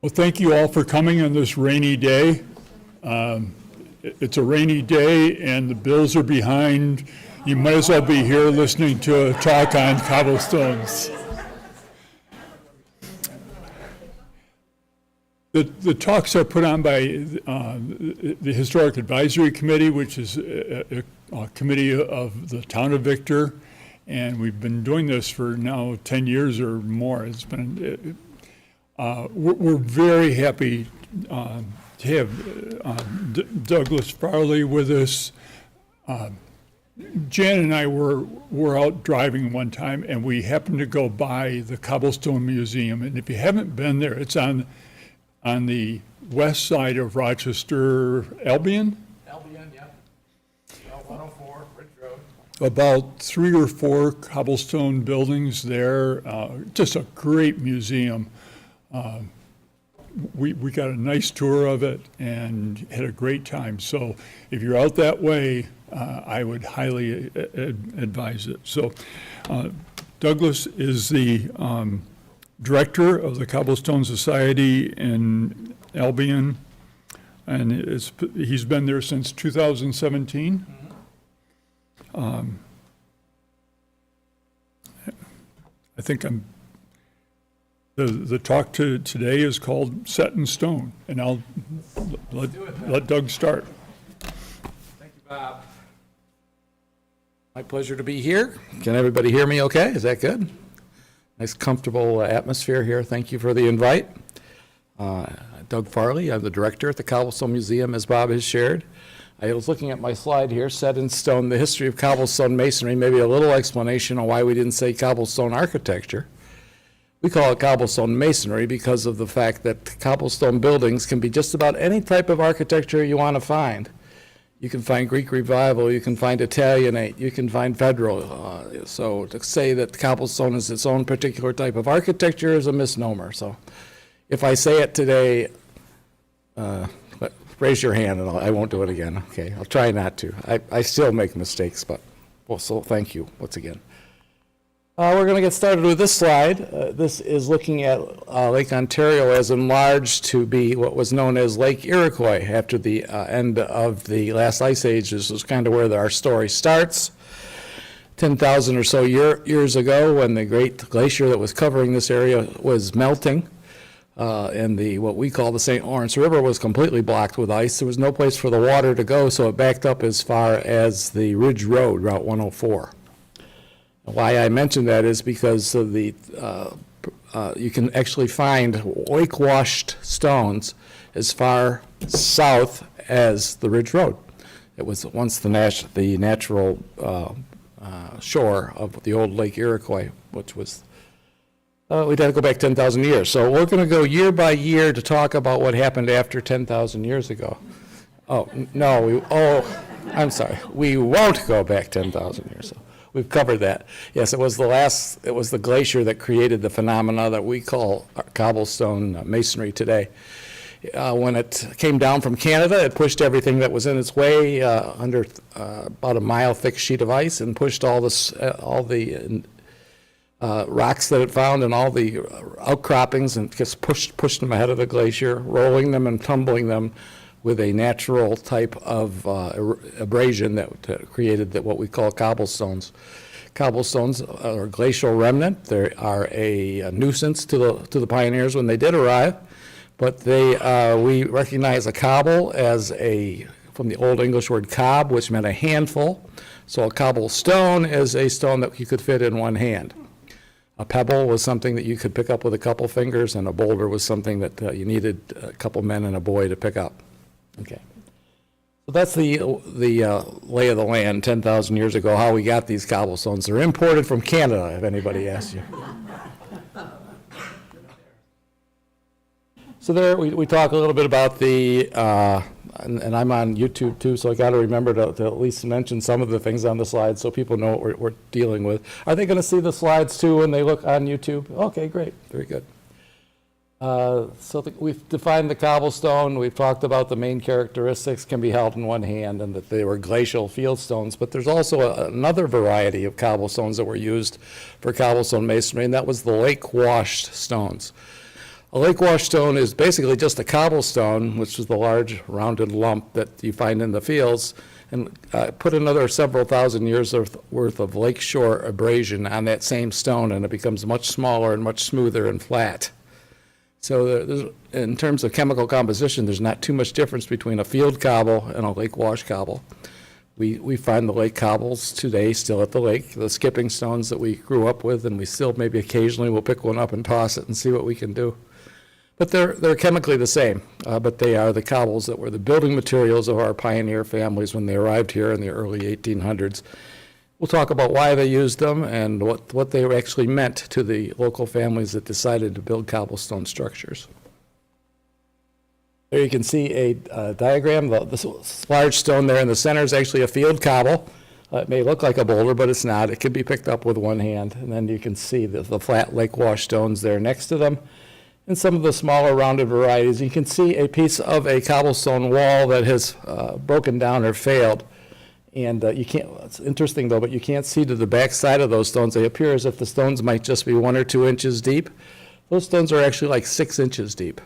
Well, thank you all for coming on this rainy day. It's a rainy day and the bills are behind. You might as well be here listening to a talk on cobblestones. The talks are put on by the Historic Advisory Committee, which is a committee of the town of Victor, and we've been doing this for now 10 years or more. It's been we're very happy to have Douglas Farley with us. Jan and I were out driving one time, and we happened to go by the Cobblestone Museum. And if you haven't been there, it's on the west side of Rochester, Albion. Albion, yeah. 104, Ridge Road. About 3 or 4 cobblestone buildings there. Just a great museum. We got a nice tour of it and had a great time. So if you're out that way, I would highly advise it. So Douglas is the director of the Cobblestone Society in Albion, and he's been there since 2017. I think the talk today is called Set in Stone, and I'll let Doug start. Thank you, Bob. My pleasure to be here. Can everybody hear me okay? Is that good? Nice, comfortable atmosphere here. Thank you for the invite. Doug Farley, I'm the director at the Cobblestone Museum, as Bob has shared. I was looking at my slide here, Set in Stone, the history of cobblestone masonry, maybe a little explanation on why we didn't say cobblestone architecture. We call it cobblestone masonry because of the fact that cobblestone buildings can be just about any type of architecture you want to find. You can find Greek Revival, you can find Italianate, you can find Federal. So to say that cobblestone is its own particular type of architecture is a misnomer. So if I say it today, raise your hand and I won't do it again. Okay, I'll try not to. I still make mistakes, but well, so thank you once again. We're going to get started with this slide. This is looking at Lake Ontario as enlarged to be what was known as Lake Iroquois after the end of the last ice age. This is kind of where our story starts. 10,000 or so years ago, when the great glacier that was covering this area was melting, and what we call the St. Lawrence River was completely blocked with ice. There was no place for the water to go, so it backed up as far as the Ridge Road, Route 104. Why I mention that is because of you can actually find lake-washed stones as far south as the Ridge Road. It was once the natural shore of the old Lake Iroquois, which was, we'd have to go back 10,000 years. So we're going to go year by year to talk about what happened after 10,000 years ago. Oh, no, I'm sorry. We won't go back 10,000 years. So we've covered that. Yes, it was the glacier that created the phenomena that we call cobblestone masonry today. When it came down from Canada, it pushed everything that was in its way under about a mile thick sheet of ice and pushed all the rocks that it found and all the outcroppings and just pushed them ahead of the glacier, rolling them and tumbling them with a natural type of abrasion that created what we call cobblestones. Cobblestones are a glacial remnant. They are a nuisance to the pioneers when they did arrive, but we recognize a cobble as from the Old English word cob, which meant a handful. So a cobblestone is a stone that you could fit in one hand. A pebble was something that you could pick up with a couple fingers, and a boulder was something that you needed a couple men and a boy to pick up. Okay. So that's the lay of the land 10,000 years ago, how we got these cobblestones. They're imported from Canada, if anybody asks you. So there, we talk a little bit about the, and I'm on YouTube too, so I got to remember to at least mention some of the things on the slides so people know what we're dealing with. Are they going to see the slides too when they look on YouTube? Okay, great, very good. We've defined the cobblestone. We've talked about the main characteristics can be held in one hand and that they were glacial field stones, but there's also another variety of cobblestones that were used for cobblestone masonry, and that was the lake-washed stones. A lake-washed stone is basically just a cobblestone, which is the large rounded lump that you find in the fields, and put another several thousand years worth of lakeshore abrasion on that same stone, and it becomes much smaller and much smoother and flat. So in terms of chemical composition, there's not too much difference between a field cobble and a lake-wash cobble. We find the lake cobbles today still at the lake, the skipping stones that we grew up with, and we still maybe occasionally will pick one up and toss it and see what we can do. But they're chemically the same, but they are the cobbles that were the building materials of our pioneer families when they arrived here in the early 1800s. We'll talk about why they used them and what they actually meant to the local families that decided to build cobblestone structures. There you can see a diagram. This large stone there in the center is actually a field cobble. It may look like a boulder, but it's not. It can be picked up with one hand. And then you can see the flat lake-wash stones there next to them. And some of the smaller rounded varieties. You can see a piece of a cobblestone wall that has broken down or failed. And you can't, it's interesting though, but you can't see to the back side of those stones. They appear as if the stones might just be 1 or 2 inches deep. Those stones are actually like 6 inches deep.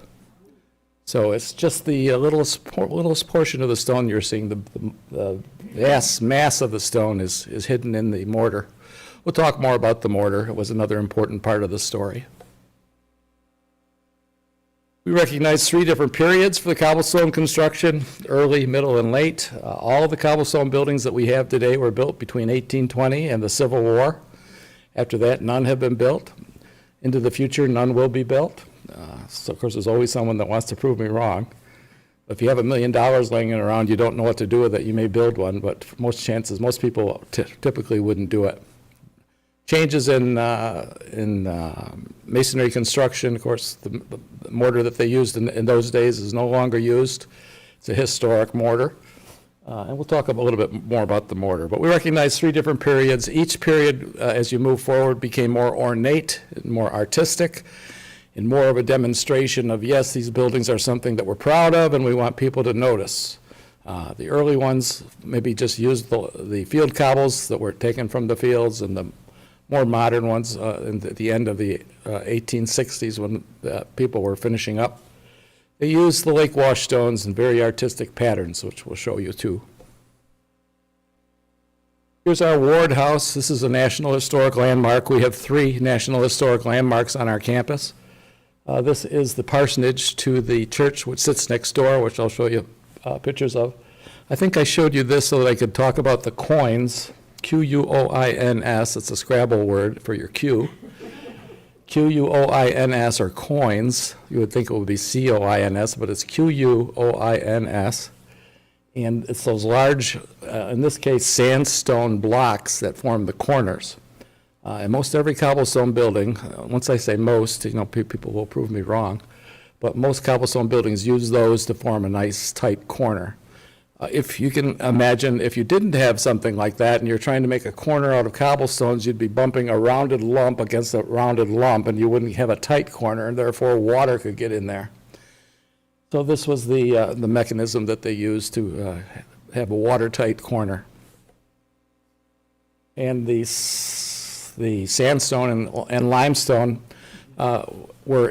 So it's just the littlest portion of the stone you're seeing. The mass of the stone is hidden in the mortar. We'll talk more about the mortar. It was another important part of the story. We recognize 3 different periods for the cobblestone construction: early, middle, and late. All of the cobblestone buildings that we have today were built between 1820 and the Civil War. After that, none have been built. Into the future, none will be built. So, of course, there's always someone that wants to prove me wrong. If you have $1 million laying around, you don't know what to do with it, you may build one, but for most chances, most people typically wouldn't do it. Changes in masonry construction, of course, the mortar that they used in those days is no longer used. It's a historic mortar. And we'll talk a little bit more about the mortar. But we recognize 3 different periods. Each period, as you move forward, became more ornate, more artistic, and more of a demonstration of, yes, these buildings are something that we're proud of and we want people to notice. The early ones maybe just used the field cobbles that were taken from the fields, and the more modern ones at the end of the 1860s when people were finishing up. They used the lake-wash stones in very artistic patterns, which we'll show you too. Here's our Ward House. This is a National Historic Landmark. We have 3 National Historic Landmarks on our campus. This is the parsonage to the church which sits next door, which I'll show you pictures of. I think I showed you this so that I could talk about the coins. Q-U-O-I-N-S, it's a Scrabble word for your Q. Q-U-O-I-N-S, or coins. You would think it would be C-O-I-N-S, but it's Q-U-O-I-N-S. And it's those large, in this case, sandstone blocks that form the corners. In most every cobblestone building, once I say most, people will prove me wrong, but most cobblestone buildings use those to form a nice tight corner. If you can imagine, if you didn't have something like that and you're trying to make a corner out of cobblestones, you'd be bumping a rounded lump against a rounded lump, and you wouldn't have a tight corner, and therefore water could get in there. So this was the mechanism that they used to have a watertight corner. And the sandstone and limestone were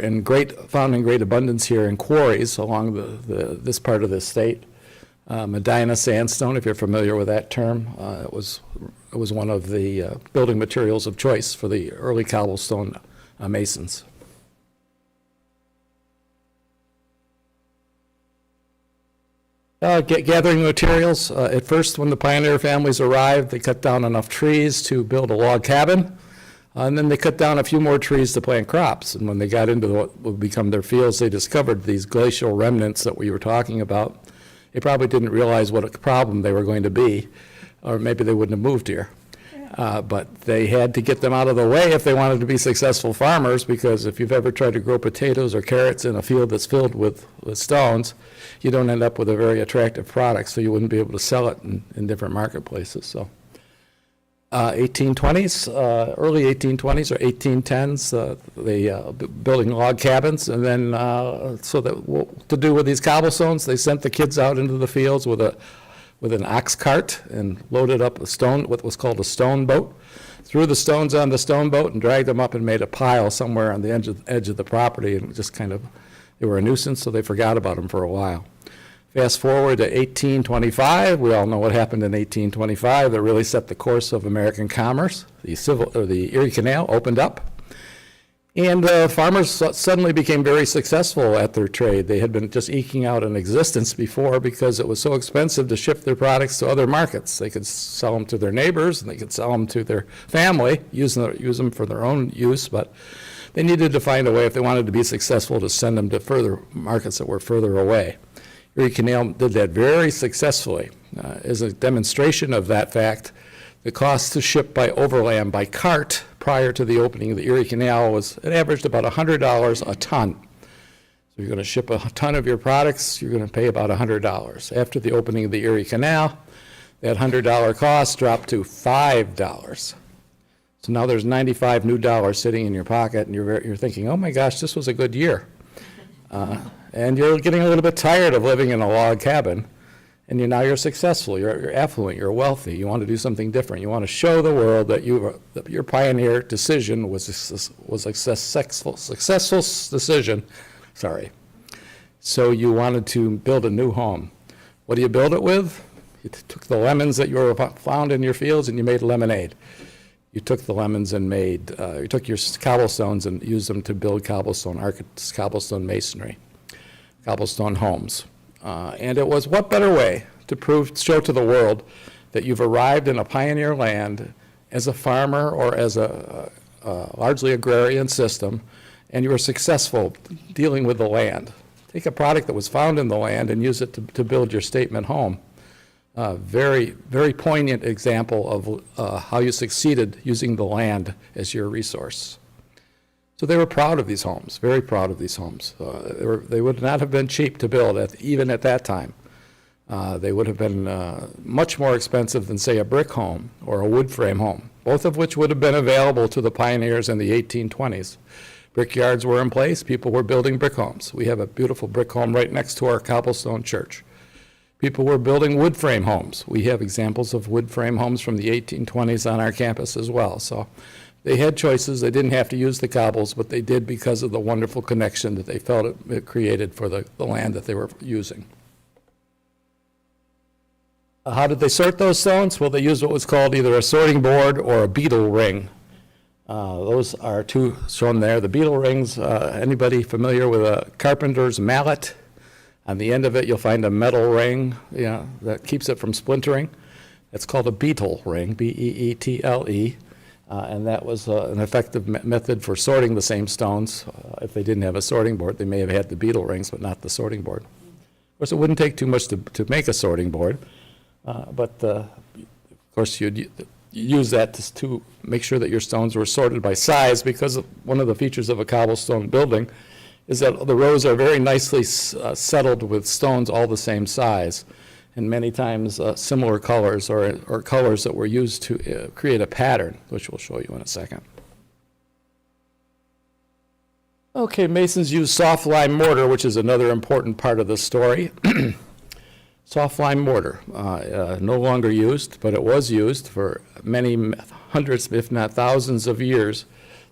found in great abundance here in quarries along this part of the state. Medina sandstone, if you're familiar with that term, it was one of the building materials of choice for the early cobblestone masons. Gathering materials. At first, when the pioneer families arrived, they cut down enough trees to build a log cabin. And then they cut down a few more trees to plant crops. And when they got into what would become their fields, they discovered these glacial remnants that we were talking about. They probably didn't realize what a problem they were going to be, or maybe they wouldn't have moved here. But they had to get them out of the way if they wanted to be successful farmers, because if you've ever tried to grow potatoes or carrots in a field that's filled with stones, you don't end up with a very attractive product, so you wouldn't be able to sell it in different marketplaces. So 1820s, early 1820s or 1810s, building log cabins, and then so that to do with these cobblestones, they sent the kids out into the fields with an ox cart and loaded up a stone, what was called a stone boat, threw the stones on the stone boat and dragged them up and made a pile somewhere on the edge of the property, and just kind of, they were a nuisance, so they forgot about them for a while. Fast forward to 1825, we all know what happened in 1825 that really set the course of American commerce. The Erie Canal opened up, and farmers suddenly became very successful at their trade. They had been just eking out an existence before because it was so expensive to ship their products to other markets. They could sell them to their neighbors, and they could sell them to their family, use them for their own use, but they needed to find a way, if they wanted to be successful, to send them to further markets that were further away. Erie Canal did that very successfully. As a demonstration of that fact, the cost to ship by overland by cart prior to the opening of the Erie Canal it averaged about $100 a ton. So you're going to ship a ton of your products, you're going to pay about $100. After the opening of the Erie Canal, that $100 cost dropped to $5. So now there's 95 new dollars sitting in your pocket, and you're thinking, oh my gosh, this was a good year. And you're getting a little bit tired of living in a log cabin, and now you're successful, you're affluent, you're wealthy, you want to do something different. You want to show the world that your pioneer decision was a successful decision. Sorry. So you wanted to build a new home. What do you build it with? You took the lemons that you found in your fields and you made lemonade. You took the lemons and you took your cobblestones and used them to build cobblestone masonry, cobblestone homes. And it was, what better way to show to the world that you've arrived in a pioneer land as a farmer or as a largely agrarian system, and you were successful dealing with the land. Take a product that was found in the land and use it to build your statement home. Very, very poignant example of how you succeeded using the land as your resource. So they were proud of these homes, very proud of these homes. They would not have been cheap to build, even at that time. They would have been much more expensive than, say, a brick home or a wood frame home, both of which would have been available to the pioneers in the 1820s. Brickyards were in place, people were building brick homes. We have a beautiful brick home right next to our cobblestone church. People were building wood frame homes. We have examples of wood frame homes from the 1820s on our campus as well. So they had choices. They didn't have to use the cobbles, but they did because of the wonderful connection that they felt it created for the land that they were using. How did they sort those stones? Well, they used what was called either a sorting board or a beetle ring. Those are two shown there. The beetle rings, anybody familiar with a carpenter's mallet? On the end of it, you'll find a metal ring, that keeps it from splintering. It's called a beetle ring, B-E-E-T-L-E. And that was an effective method for sorting the same stones. If they didn't have a sorting board, they may have had the beetle rings, but not the sorting board. Of course, it wouldn't take too much to make a sorting board, but of course, you'd use that to make sure that your stones were sorted by size, because one of the features of a cobblestone building is that the rows are very nicely settled with stones all the same size, and many times similar colors or colors that were used to create a pattern, which we'll show you in a second. Okay, masons use soft lime mortar, which is another important part of the story. Soft lime mortar, no longer used, but it was used for many hundreds, if not thousands of years.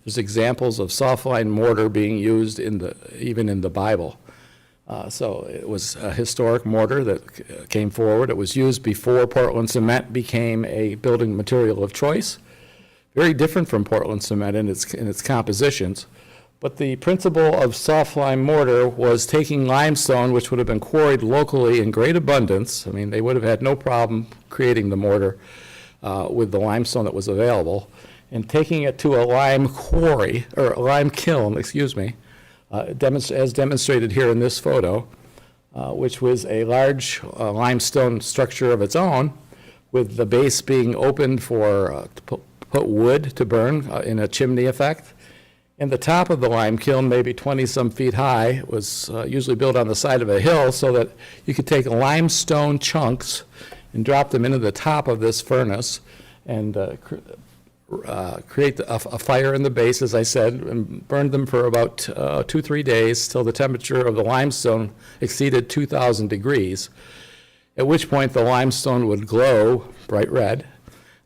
There's examples of soft lime mortar being used even in the Bible. So it was a historic mortar that came forward. It was used before Portland cement became a building material of choice. Very different from Portland cement in its compositions. But the principle of soft lime mortar was taking limestone, which would have been quarried locally in great abundance. I mean, they would have had no problem creating the mortar with the limestone that was available, and taking it to a lime quarry, or a lime kiln, excuse me, as demonstrated here in this photo, which was a large limestone structure of its own, with the base being opened for to put wood to burn in a chimney effect. And the top of the lime kiln, maybe 20-some feet high, was usually built on the side of a hill so that you could take limestone chunks and drop them into the top of this furnace and create a fire in the base, as I said, and burn them for about 2-3 days till the temperature of the limestone exceeded 2,000 degrees, at which point the limestone would glow bright red,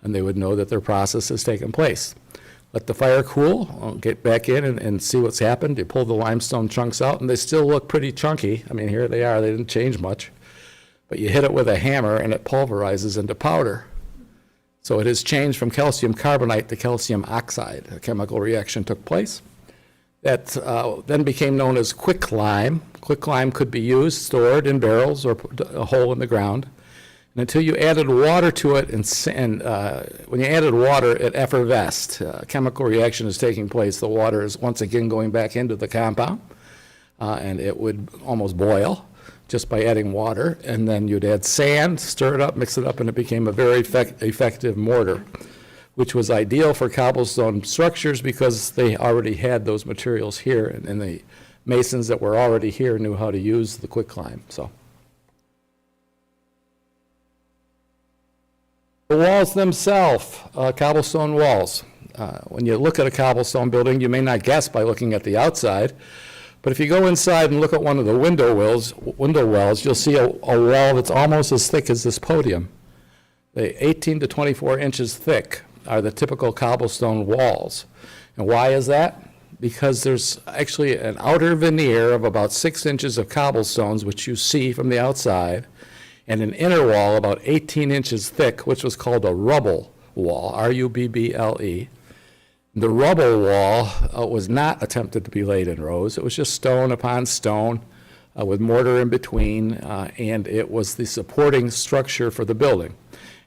and they would know that their process has taken place. Let the fire cool, get back in and see what's happened. You pull the limestone chunks out, and they still look pretty chunky. I mean, here they are. They didn't change much. But you hit it with a hammer, and it pulverizes into powder. So it has changed from calcium carbonate to calcium oxide. A chemical reaction took place. That then became known as quicklime. Quicklime could be used, stored in barrels or put a hole in the ground. And until you added water to it, and when you added water, it effervesced. A chemical reaction is taking place. The water is once again going back into the compound, and it would almost boil just by adding water. And then you'd add sand, stir it up, mix it up, and it became a very effective mortar, which was ideal for cobblestone structures because they already had those materials here, and the masons that were already here knew how to use the quicklime. So. The walls themselves, cobblestone walls. When you look at a cobblestone building, you may not guess by looking at the outside, but if you go inside and look at one of the window wells, you'll see a wall that's almost as thick as this podium. The 18 to 24 inches thick are the typical cobblestone walls. And why is that? Because there's actually an outer veneer of about 6 inches of cobblestones, which you see from the outside, and an inner wall about 18 inches thick, which was called a rubble wall, R-U-B-B-L-E. The rubble wall was not attempted to be laid in rows. It was just stone upon stone with mortar in between, and it was the supporting structure for the building.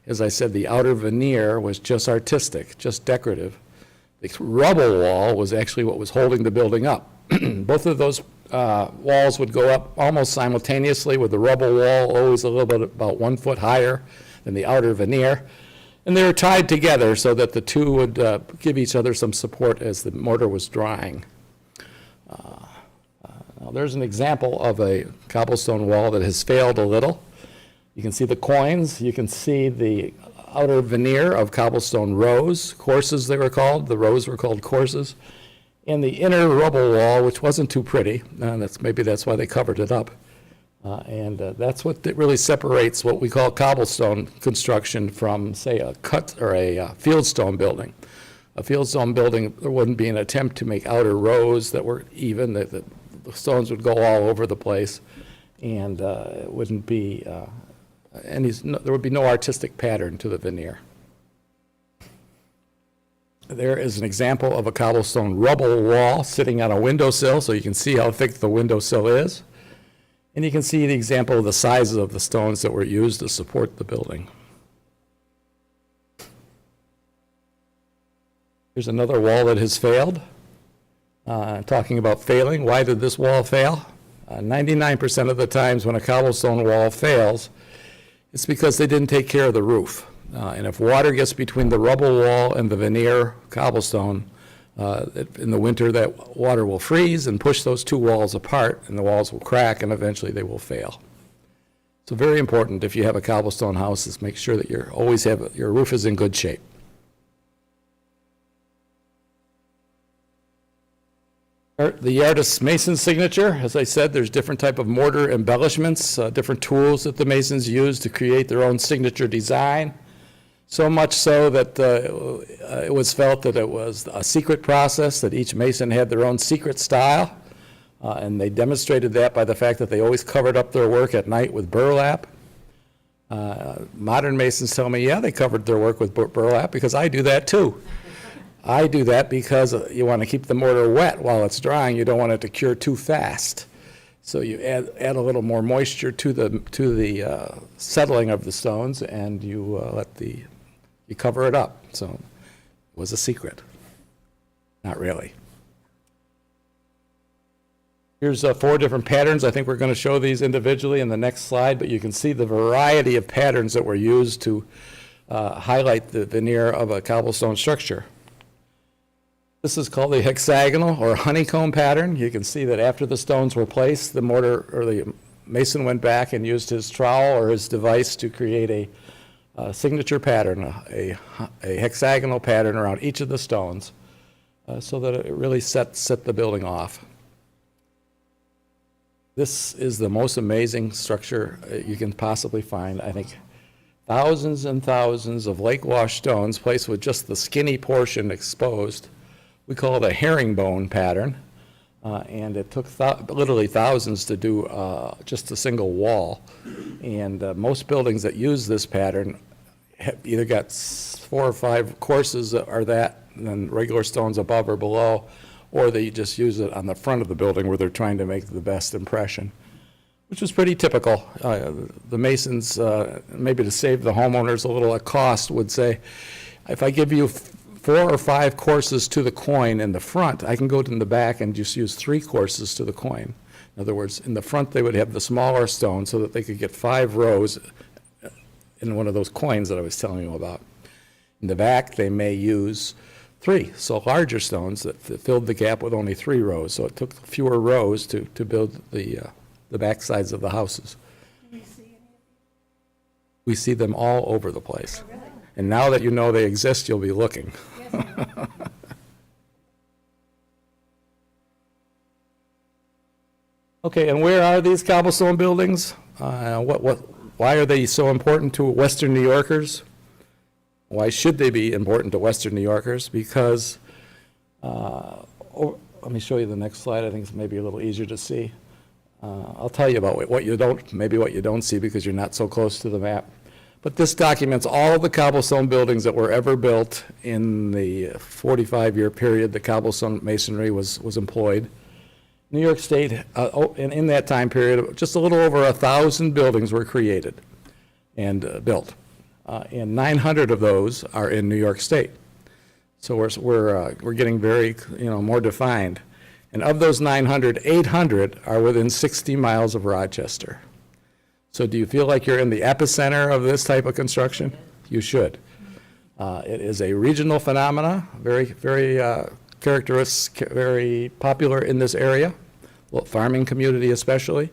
As I said, the outer veneer was just artistic, just decorative. The rubble wall was actually what was holding the building up. Both of those walls would go up almost simultaneously, with the rubble wall always a little bit about 1 foot higher than the outer veneer. And they were tied together so that the two would give each other some support as the mortar was drying. Now there's an example of a cobblestone wall that has failed a little. You can see the coins. You can see the outer veneer of cobblestone rows, courses they were called. The rows were called courses. And the inner rubble wall, which wasn't too pretty, maybe that's why they covered it up. And that's what really separates what we call cobblestone construction from, say, a cut or a fieldstone building. A fieldstone building, there wouldn't be an attempt to make outer rows that were even. The stones would go all over the place, and it wouldn't be there would be no artistic pattern to the veneer. There is an example of a cobblestone rubble wall sitting on a windowsill, so you can see how thick the windowsill is. And you can see the example of the sizes of the stones that were used to support the building. Here's another wall that has failed. Talking about failing, why did this wall fail? 99% of the times when a cobblestone wall fails, it's because they didn't take care of the roof. And if water gets between the rubble wall and the veneer cobblestone, in the winter that water will freeze and push those two walls apart, and the walls will crack, and eventually they will fail. So very important if you have a cobblestone house is make sure that you always have your roof is in good shape. The artist's mason signature, as I said, there's different type of mortar embellishments, different tools that the masons use to create their own signature design. So much so that it was felt that it was a secret process, that each mason had their own secret style, and they demonstrated that by the fact that they always covered up their work at night with burlap. Modern masons tell me, yeah, they covered their work with burlap, because I do that too. I do that because you want to keep the mortar wet while it's drying. You don't want it to cure too fast. So you add a little more moisture to the settling of the stones, and you you cover it up. So was a secret. Not really. Here's 4 different patterns. I think we're going to show these individually in the next slide, but you can see the variety of patterns that were used to highlight the veneer of a cobblestone structure. This is called the hexagonal or honeycomb pattern. You can see that after the stones were placed, the mortar or the mason went back and used his trowel or his device to create a signature pattern, a hexagonal pattern around each of the stones, so that it really set the building off. This is the most amazing structure you can possibly find. I think thousands and thousands of lake wash stones placed with just the skinny portion exposed. We call it a herringbone pattern, and it took literally thousands to do just a single wall. And most buildings that use this pattern have either got 4 or 5 courses that are that, and then regular stones above or below, or they just use it on the front of the building where they're trying to make the best impression, which was pretty typical. The masons, maybe to save the homeowners a little at cost, would say, if I give you 4 or 5 courses to the coin in the front, I can go in the back and just use 3 courses to the coin. In other words, in the front they would have the smaller stone so that they could get 5 rows in one of those coins that I was telling you about. In the back they may use 3, so larger stones that filled the gap with only 3 rows. So it took fewer rows to build the back sides of the houses. Do we see any of these? We see them all over the place. Oh, really? And now that you know they exist, you'll be looking. Yes, ma'am. Okay, and where are these cobblestone buildings? Why are they so important to Western New Yorkers? Why should they be important to Western New Yorkers? Because, let me show you the next slide. I think it's maybe a little easier to see. I'll tell you about what you don't see because you're not so close to the map. But this documents all of the cobblestone buildings that were ever built in the 45-year period the cobblestone masonry was employed. New York State, in that time period, just a little over 1,000 buildings were created and built. And 900 of those are in New York State. So we're getting very, more defined. And of those 900, 800 are within 60 miles of Rochester. So do you feel like you're in the epicenter of this type of construction? You should. It is a regional phenomena, very, very characteristic, very popular in this area, farming community especially.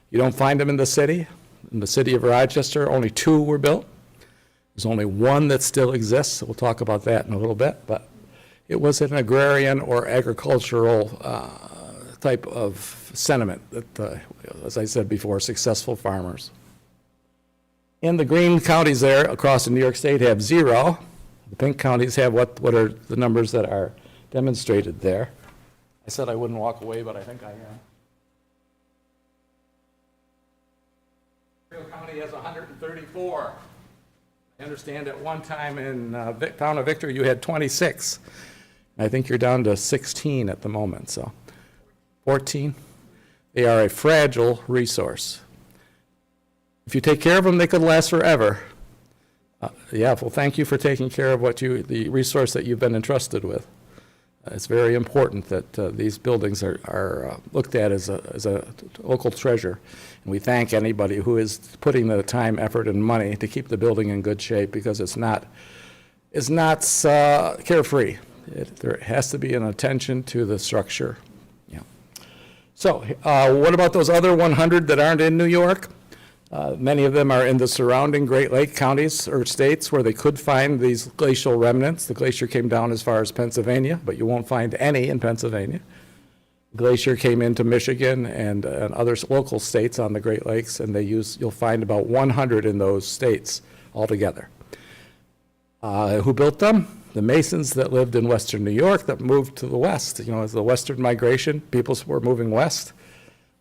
You don't find them in the city. In the city of Rochester, only 2 were built. There's only 1 that still exists. We'll talk about that in a little bit, but it was an agrarian or agricultural type of sentiment that, as I said before, successful farmers. And the green counties there across New York State have 0. The pink counties have what are the numbers that are demonstrated there. I said I wouldn't walk away, but I think I am. Imperial County has 134. I understand at one time in town of Victor you had 26. I think you're down to 16 at the moment, so 14. They are a fragile resource. If you take care of them, they could last forever. Yeah, well, thank you for taking care of the resource that you've been entrusted with. It's very important that these buildings are looked at as a local treasure. And we thank anybody who is putting the time, effort, and money to keep the building in good shape because it's not carefree. There has to be an attention to the structure. Yeah. So what about those other 100 that aren't in New York? Many of them are in the surrounding Great Lake counties or states where they could find these glacial remnants. The glacier came down as far as Pennsylvania, but you won't find any in Pennsylvania. The glacier came into Michigan and other local states on the Great Lakes, and you'll find about 100 in those states altogether. Who built them? The Masons that lived in Western New York that moved to the west. As the Western migration, people were moving west.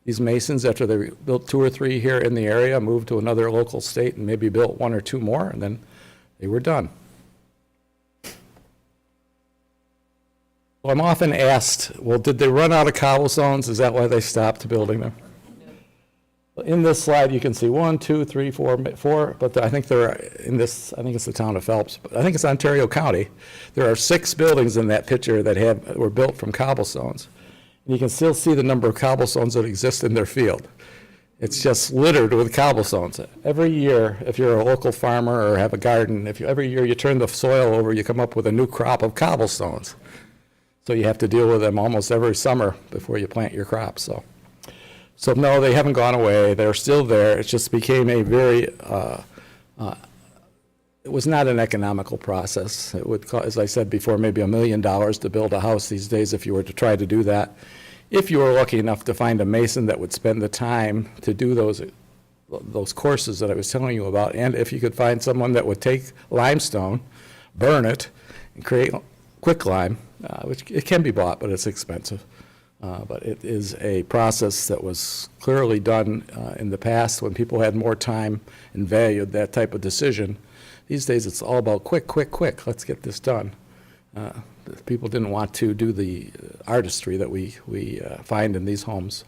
These Masons, after they built 2 or 3 here in the area, moved to another local state and maybe built 1 or 2 more, and then they were done. Well, I'm often asked, well, did they run out of cobblestones? Is that why they stopped building them? In this slide, you can see 1, 2, 3, 4, but I think there are, in this, I think it's the town of Phelps, but I think it's Ontario County. There are 6 buildings in that picture that were built from cobblestones. And you can still see the number of cobblestones that exist in their field. It's just littered with cobblestones. Every year, if you're a local farmer or have a garden, every year you turn the soil over, you come up with a new crop of cobblestones. So you have to deal with them almost every summer before you plant your crops. So no, they haven't gone away. They're still there. It just became a very, it was not an economical process. It would cost, as I said before, maybe $1 million to build a house these days if you were to try to do that. If you were lucky enough to find a mason that would spend the time to do those courses that I was telling you about, and if you could find someone that would take limestone, burn it, and create quicklime, which it can be bought, but it's expensive. But it is a process that was clearly done in the past when people had more time and valued that type of decision. These days, it's all about quick, quick, quick. Let's get this done. People didn't want to do the artistry that we find in these homes.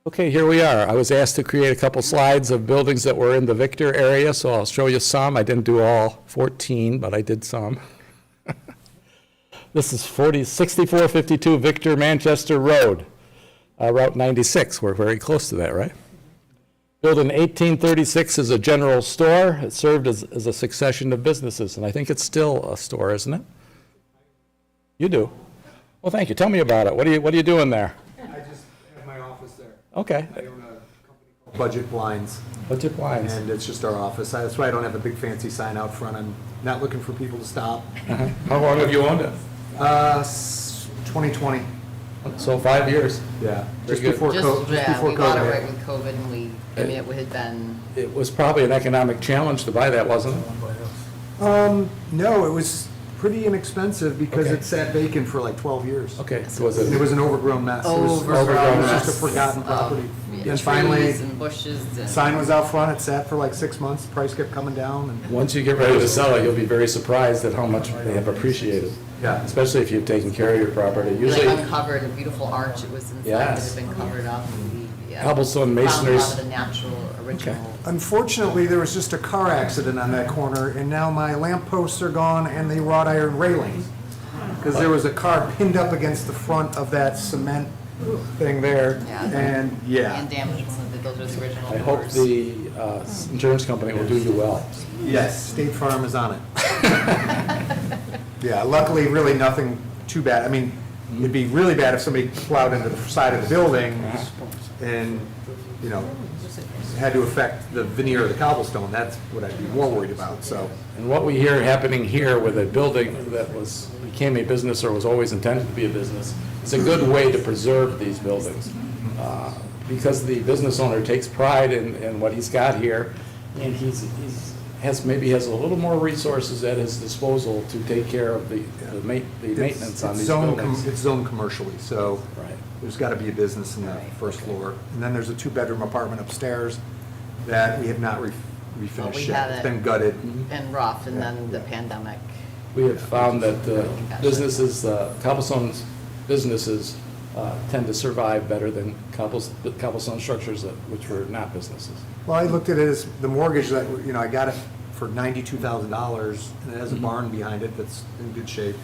Okay, here we are. I was asked to create a couple slides of buildings that were in the Victor area, so I'll show you some. I didn't do all 14, but I did some. This is 6452 Victor Manchester Road, Route 96. We're very close to that, right? Built in 1836 as a general store. It served as a succession of businesses, and I think it's still a store, isn't it? You do? Well, thank you. Tell me about it. What are you doing there? I just have my office there. Okay. I own a company called Budget Blinds, Budget Blinds. and it's just our office. That's why I don't have a big fancy sign out front. I'm not looking for people to stop. How long have you owned it? 2020, So 5 years. yeah. Just good. before Just, yeah, we bought it right COVID. with COVID, and I mean, it had been, It was probably an economic challenge to buy that, wasn't it? No, it was pretty inexpensive because Okay. it sat vacant for like 12 years. Okay. So was And it it? was an overgrown mess. It was Overgrown just a mess. forgotten property. yeah, And finally, trees and bushes and. sign was out front. It sat for like 6 months. The price kept coming down, and Once you get ready to sell it, you'll be very surprised at how much they have appreciated. yeah. Especially if you've taken care of your property. We Usually, like uncovered a beautiful arch, it was inside, that Yes. had been covered up, and we, yeah. Cobblestone found a lot masonry's- of the natural, original. Unfortunately, there was just a car accident on that corner, and now my lamp posts are gone and the wrought iron railings. Because there was a car pinned up against the front of that cement thing there, Yeah. and yeah. And damaged one of those are the original I hope doors. the insurance company will do you well. Yes, State Farm is on it. Yeah, luckily, really nothing too bad. I mean, it'd be really bad if somebody plowed into the side of the building and, you know, had to affect the veneer of the cobblestone. That's what I'd be more worried about, so. And what we hear happening here with a building that became a business or was always intended to be a business, it's a good way to preserve these buildings. Because the business owner takes pride in what he's got here, and maybe has a little more resources at his disposal to take care of the maintenance on It's these zoned buildings. It's zoned commercially, so Right. there's got to be a business in the first floor. And then there's a two-bedroom apartment upstairs that we have not refinished we yet. had It's it. been gutted. And rough, and then the pandemic. We have found that businesses, cobblestone businesses tend to survive better than cobblestone structures which were not businesses. Well, I looked at it as the mortgage that, you know, I got it for $92,000, and it has a barn behind it that's in good shape.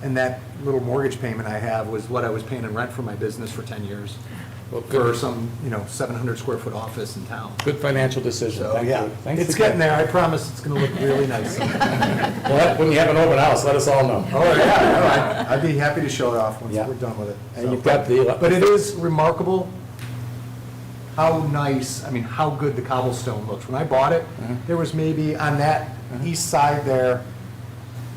And that little mortgage payment I have was what I was paying in rent for my business for 10 years, Well, for good, some, 700 square foot office in town. good financial decision. So, Thank yeah, you. Thanks it's again. getting there. I promise it's going to look really nice. Well, when you have an open house, let us all know. Oh, yeah, all right. I'd be happy to show it off once Yeah. we're done with it. And So, you've got the. but it is remarkable how nice, I mean, how good the cobblestone looks. When I bought it, there was maybe on that east side there,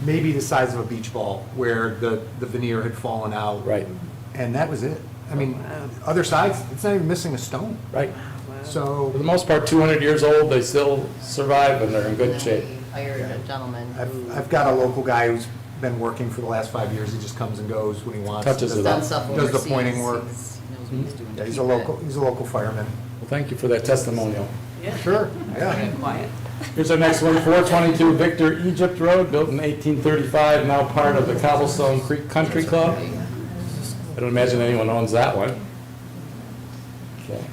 maybe the size of a beach ball where the veneer had fallen out. Right, And that was it. I mean, other sides, it's not even missing a stone. right. For So the most part, 200 years old, they still survive and they're in And good then shape. we hired a gentleman who. I've got a local guy who's been working for the last 5 years. He just comes and goes when he wants. Touches Does it the- up. Done stuff Does the overseas. pointing work. He knows what he's doing. to Yeah, he's keep a it. he's a local fireman. Well, thank you for that testimonial. Sure, yeah. Here's our next one, 422 Victor Egypt Road, built in 1835, now part of the Cobblestone Creek Country Club. At don't imagine anyone owns that one. Okay.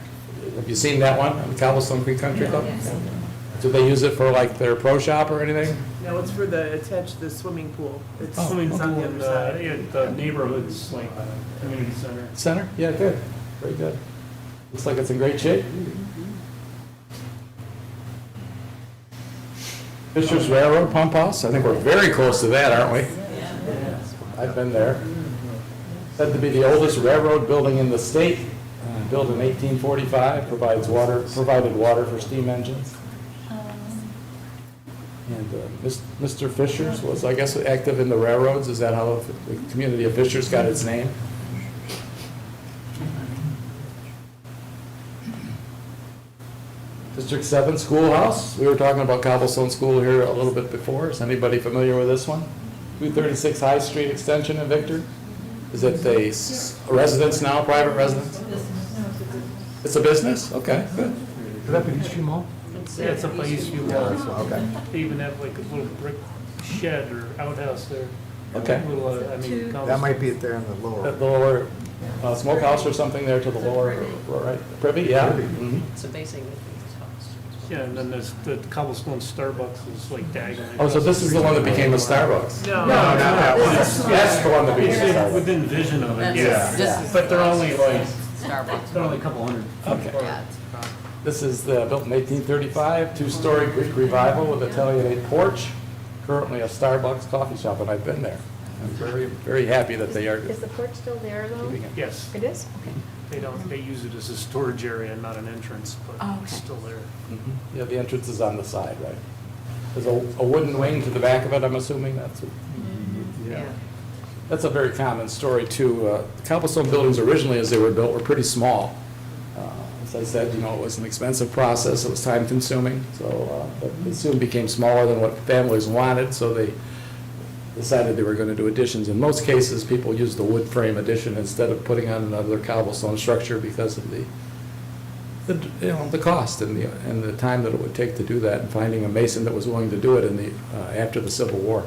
Have you seen that one on Cobblestone Creek Country Club? Do they use it for like their pro shop or anything? No, it's for the, attached to the swimming pool. It's Oh, swimming on the Pool other in side. the neighborhoods, like community center. Center? Yeah, good. Very good. Looks like it's in great shape. Fisher's Railroad Pump House, I think we're very close to that, aren't we? I've been there. Said to be the oldest railroad building in the state, built in 1845, provided water for steam engines. And Mr. Fisher's was, I guess, active in the railroads. Is that how the community of Fishers got its name? District 7 Schoolhouse. We were talking about Cobblestone School here a little bit before. Is anybody familiar with this one? 236 High Street Extension in Victor. Is it a residence now, private residence? It's a business? Okay, good. Is that the Eastview Mall? Yeah, it's up by Eastview Yeah, that's- Mall. okay. They even have like a little brick shed or outhouse there. Okay. Little, I mean. That might be it there in the lower. The lower smokehouse or something there to the lower, right? Privy, yeah. Mhm. So basically, Yeah, and then there's the cobblestone Starbucks is like diagonal. Oh, so this is the one that became a Starbucks? No, not that one. That's the one that became a Within- Starbucks. Within vision of it, That's- yeah. this is- But they're only like, Starbucks. they're only a couple hundred. Okay. Yeah, it's across. This is built in 1835, two-story Greek revival with Italianate porch, currently a Starbucks coffee shop, and I've been there. I'm very, very happy that they are Is the porch still there, though? keeping it. Yes, It is? Okay. they use it as a storage area, not an entrance, but Oh, it's okay. still there. Mhm. Yeah, the entrance is on the side, right? There's a wooden wing to the back of it, I'm assuming that's what. Yeah. That's a very common story, too. The cobblestone buildings originally, as they were built, were pretty small. As I said, you know, it was an expensive process, it was time-consuming, so but it soon became smaller than what families wanted, so they decided they were going to do additions. In most cases, people used the wood frame addition instead of putting on another cobblestone structure because of the cost and the time that it would take to do that, and finding a mason that was willing to do it after the Civil War.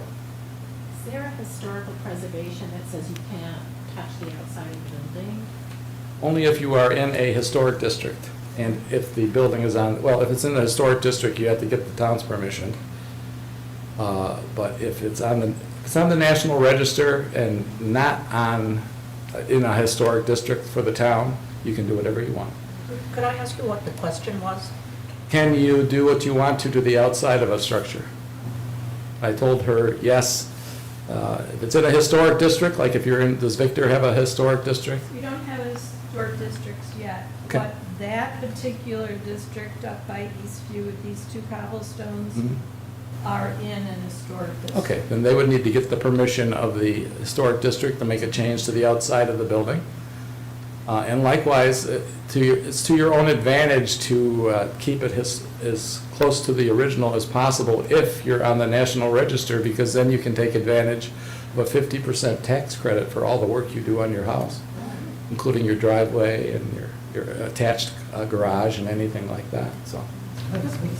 Is there a historical preservation that says you can't touch the outside of the building? Only if you are in a historic district, and if the building is on, well, if it's in a historic district, you have to get the town's permission. But if it's on the National Register and not in a historic district for the town, you can do whatever you want. Could I ask you what the question was? Can you do what you want to the outside of a structure? I told her, yes. If it's in a historic district, like if you're in, does Victor have a historic district? We don't have historic districts yet, Okay. but that particular district up by Eastview with these two cobblestones Mhm. are in an historic district. Okay, then they would need to get the permission of the historic district to make a change to the outside of the building. And likewise, it's to your own advantage to keep it as close to the original as possible if you're on the National Register, because then you can take advantage of a 50% tax credit for all the work you do on your house, including your driveway and your attached garage and anything like that, so.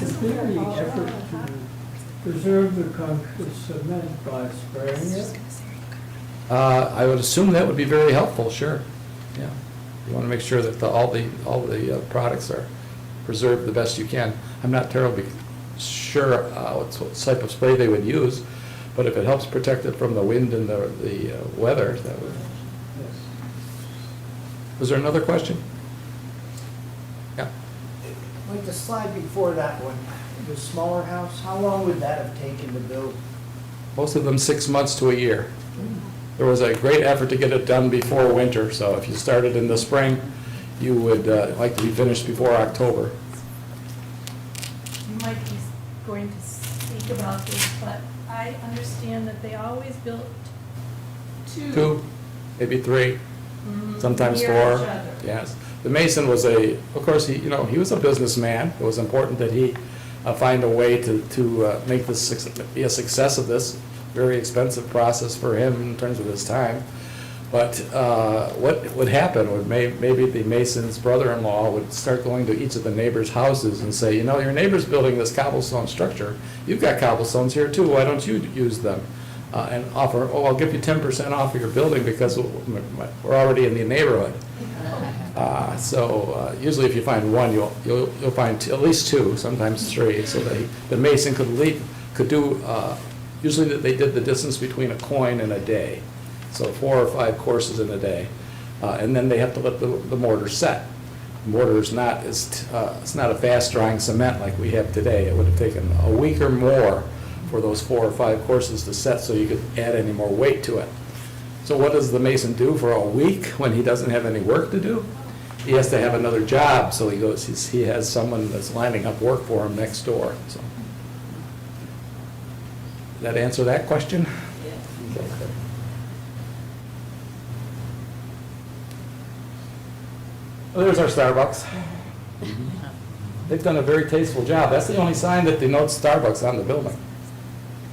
Is there any effort to preserve the concrete cement by spraying it? I would assume that would be very helpful, sure, yeah. You want to make sure that all the products are preserved the best you can. I'm not terribly sure what type of spray they would use, but if it helps protect it from the wind and the weather, that would. Yes. Was there another question? Yeah. Like the slide before that one, the smaller house, how long would that have taken to build? Most of them 6 months to a year. There was a great effort to get it done before winter, so if you started in the spring, you would like to be finished before October. You might be going to speak about this, but I understand that they always built Two, maybe three, sometimes near four. each other. Yes. The mason was of course, he was a businessman. It was important that he find a way to make this be a success of this very expensive process for him in terms of his time. But what would happen would maybe the mason's brother-in-law would start going to each of the neighbors' houses and say, your neighbor's building this cobblestone structure. You've got cobblestones here too. Why don't you use them? and offer, oh, I'll give you 10% off of your building because we're already in the neighborhood. So usually if you find one, you'll find at least two, sometimes three, so the mason could do, usually they did the distance between a coin and a day, so 4 or 5 courses in a day. And then they have to let the mortar set. Mortar is not, it's not a fast-drying cement like we have today. It would have taken a week or more for those 4 or 5 courses to set so you could add any more weight to it. So what does the mason do for a week when he doesn't have any work to do? He has to have another job, so he has someone that's lining up work for him next door. So, does that answer that question? Yeah. Okay. Well, there's our Starbucks. They've done a very tasteful job. That's the only sign that denotes Starbucks on the building.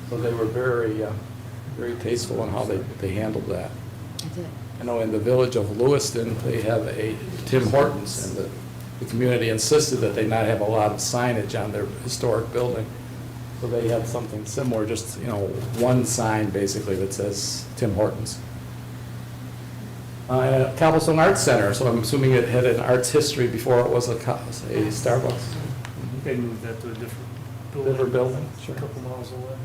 So they were very, very tasteful in how they handled that. I know in the village of Lewiston, they have a Tim Hortons, and the community insisted that they not have a lot of signage on their historic building. So they had something similar, just, one sign basically that says Tim Hortons. Cobblestone Arts Center, so I'm assuming it had an arts history before it was a Starbucks. They moved that to a different building. Sure. A couple miles away.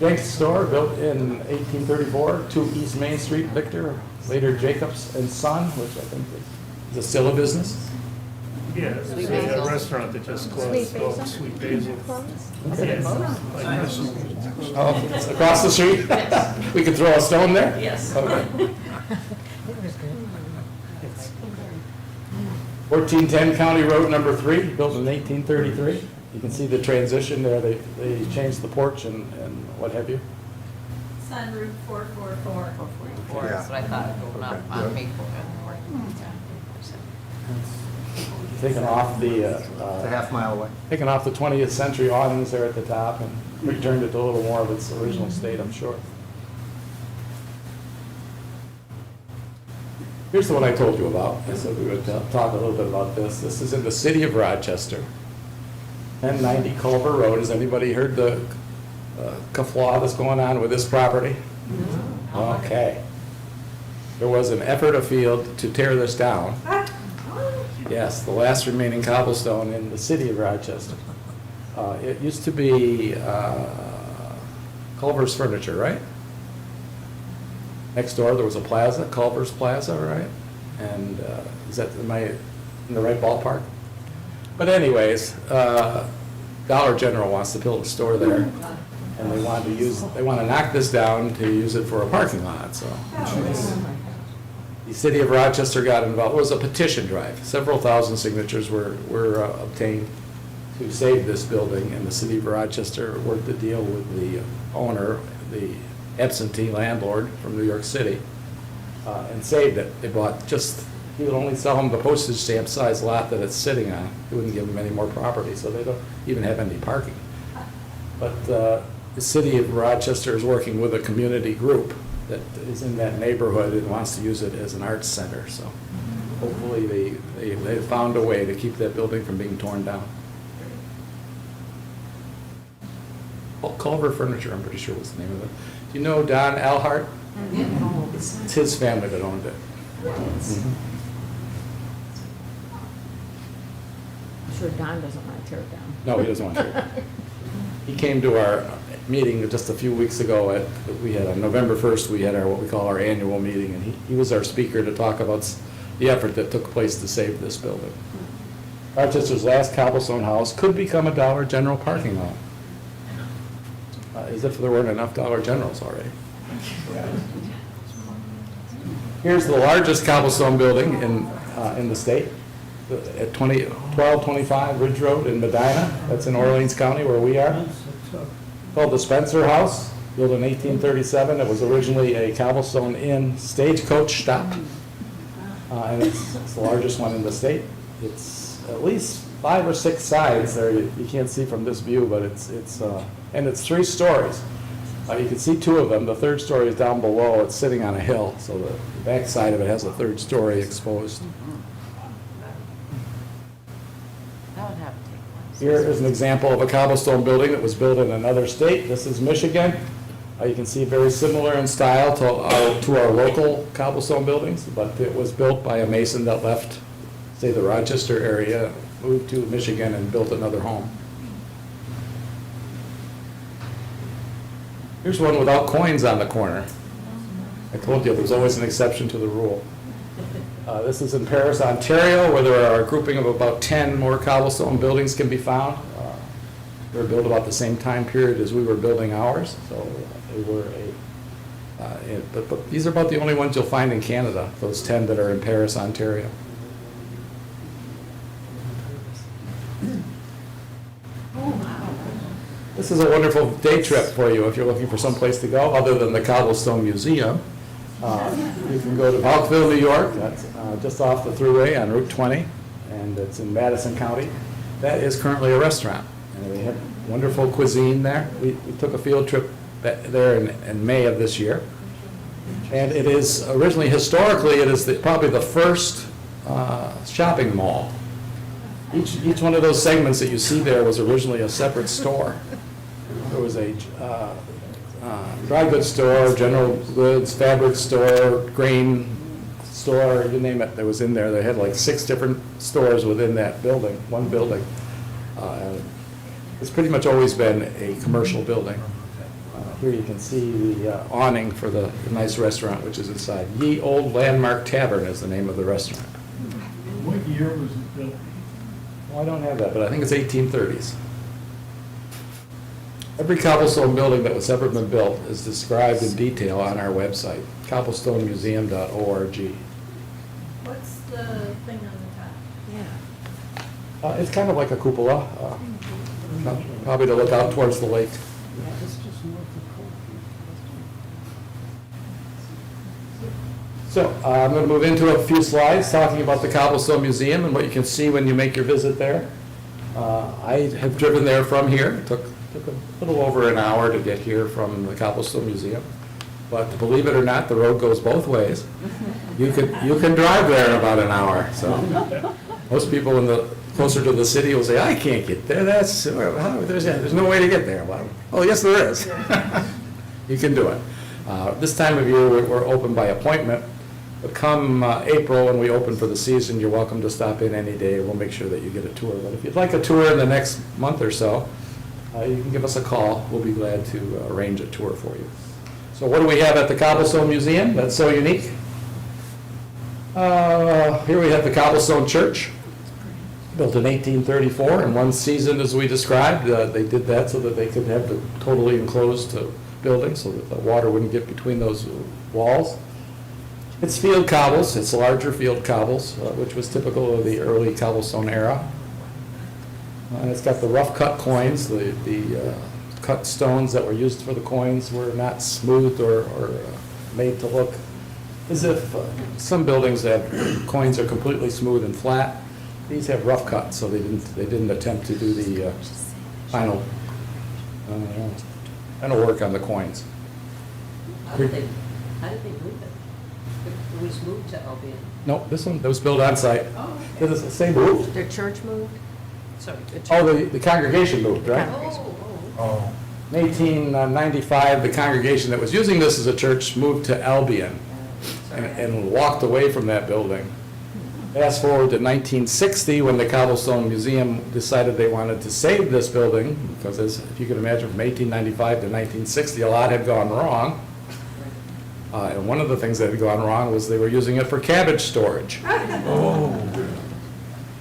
Jenks store, built in 1834, 2 East Main Street, Victor, later Jacobs and Son, which I think is still a business. Yeah, it's Sweet a Basil. restaurant that just closed, called Sweet Basil. Yeah. Oh, it's across the street? We could throw a stone there? Yes. Okay. 1410 County Road number 3, built in 1833. You can see the transition there. They changed the porch and what have you. Sunroof 444. 444, that's what I thought, going up on Maple. Taking off It's a half-mile away. taking off the 20th century awnings there at the top and returned it to a little more of its original state, I'm sure. Here's the one I told you about. I said we would talk a little bit about this. This is in the city of Rochester. 1090 Culver Road. Has anybody heard the kaflaw that's going on with this property? No. Okay. There was an effort afield to tear this down. Yes, the last remaining cobblestone in the city of Rochester. It used to be Culver's Furniture, right? Next door, there was a plaza, Culver's Plaza, right? And am I in the right ballpark? But anyways, Dollar General wants to build a store there, and they want to knock this down to use it for a parking lot, so. The city of Rochester got involved. It was a petition drive. Several thousand signatures were obtained to save this building, and the city of Rochester worked a deal with the owner, the absentee landlord from New York City, and saved it. They bought he would only sell them the postage stamp size lot that it's sitting on. He wouldn't give them any more property, so they don't even have any parking. But the city of Rochester is working with a community group that is in that neighborhood and wants to use it as an arts center, so hopefully they found a way to keep that building from being torn down. Culver Furniture, I'm pretty sure was the name of it. Do you know Don Alhart? It's his family that owned it. I'm sure Don doesn't want to tear it down. No, he doesn't want to. He came to our meeting just a few weeks ago. On November 1st, we had what we call our annual meeting, and he was our speaker to talk about the effort that took place to save this building. Rochester's last cobblestone house could become a Dollar General parking lot. As if there weren't enough Dollar Generals already. Here's the largest cobblestone building in the state, at 1225 Ridge Road in Medina. That's in Orleans County where we are. Called the Spencer House, built in 1837. It was originally a cobblestone inn stagecoach stop, and it's the largest one in the state. It's at least 5 or 6 sides there. You can't see from this view, but it's 3 stories. You can see 2 of them. The 3rd story is down below. It's sitting on a hill, so the back side of it has a 3rd story exposed. That would have to take place. Here is an example of a cobblestone building that was built in another state. This is Michigan. You can see very similar in style to our local cobblestone buildings, but it was built by a mason that left, say, the Rochester area, moved to Michigan and built another home. Here's one without coins on the corner. I told you there's always an exception to the rule. This is in Paris, Ontario, where there are a grouping of about 10 more cobblestone buildings can be found. They were built about the same time period as we were building ours, so they were but these are about the only ones you'll find in Canada, those 10 that are in Paris, Ontario. This is a wonderful day trip for you if you're looking for someplace to go other than the Cobblestone Museum. You can go to Valkville, New York. That's just off the thruway on Route 20, and it's in Madison County. That is currently a restaurant, and we have wonderful cuisine there. We took a field trip there in May of this year, and it is originally, historically, it is probably the first shopping mall. Each one of those segments that you see there was originally a separate store. There was a dry goods store, general goods, fabric store, grain store, you name it, that was in there. They had like 6 different stores within that building, one building. It's pretty much always been a commercial building. Here you can see the awning for the nice restaurant, which is inside. Ye Old Landmark Tavern is the name of the restaurant. What year was it built? Well, I don't have that, but I think it's 1830s. Every cobblestone building that was ever been built is described in detail on our website, cobblestonemuseum.org. What's the thing on the top? It's kind of like a cupola, probably to look out towards the lake. So I'm going to move into a few slides talking about the Cobblestone Museum and what you can see when you make your visit there. I have driven there from here. It took a little over an hour to get here from the Cobblestone Museum. But believe it or not, the road goes both ways. You can drive there in about an hour. So most people closer to the city will say, I can't get there. There's no way to get there. Well, oh, yes, there is. You can do it. This time of year, we're open by appointment. But come April, when we open for the season, you're welcome to stop in any day. We'll make sure that you get a tour. But if you'd like a tour in the next month or so, you can give us a call. We'll be glad to arrange a tour for you. So what do we have at the Cobblestone Museum that's so unique? Here we have the Cobblestone Church, built in 1834 in one season, as we described. They did that so that they could have the totally enclosed building so that the water wouldn't get between those walls. It's field cobbles. It's larger field cobbles, which was typical of the early cobblestone era. And it's got the rough cut coins. The cut stones that were used for the coins were not smoothed or made to look as if some buildings have coins are completely smooth and flat. These have rough cuts, so they didn't attempt to do the final work on the coins. How did they move it? It was moved to Albion. No, this one that was built on site. Oh, It is the same roof. Their church moved? Sorry. Oh, the congregation moved, right? Oh. In 1895, the congregation that was using this as a church moved to Albion and walked away from that building. Fast forward to 1960, when the Cobblestone Museum decided they wanted to save this building, because if you can imagine, from 1895 to 1960, a lot had gone wrong. And one of the things that had gone wrong was they were using it for cabbage storage.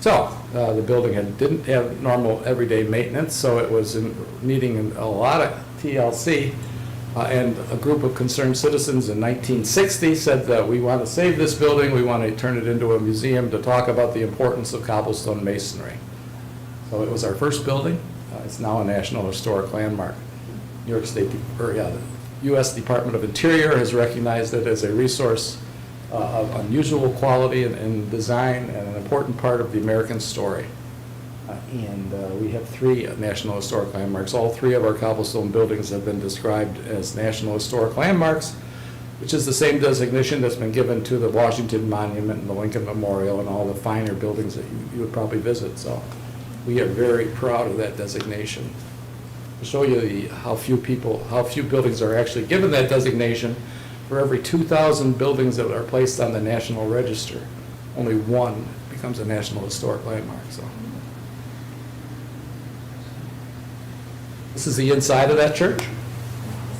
So the building didn't have normal everyday maintenance, so it was needing a lot of TLC. And a group of concerned citizens in 1960 said that we want to save this building, we want to turn it into a museum to talk about the importance of cobblestone masonry. So it was our first building. It's now a National Historic Landmark. New York State, the U.S. Department of Interior has recognized it as a resource of unusual quality and design and an important part of the American story. And we have 3 National Historic Landmarks. All 3 of our cobblestone buildings have been described as National Historic Landmarks, which is the same designation that's been given to the Washington Monument and the Lincoln Memorial and all the finer buildings that you would probably visit. So We are very proud of that designation. To show you how few buildings are actually given that designation, for every 2,000 buildings that are placed on the National Register, only one becomes a National Historic Landmark, so. This is the inside of that church.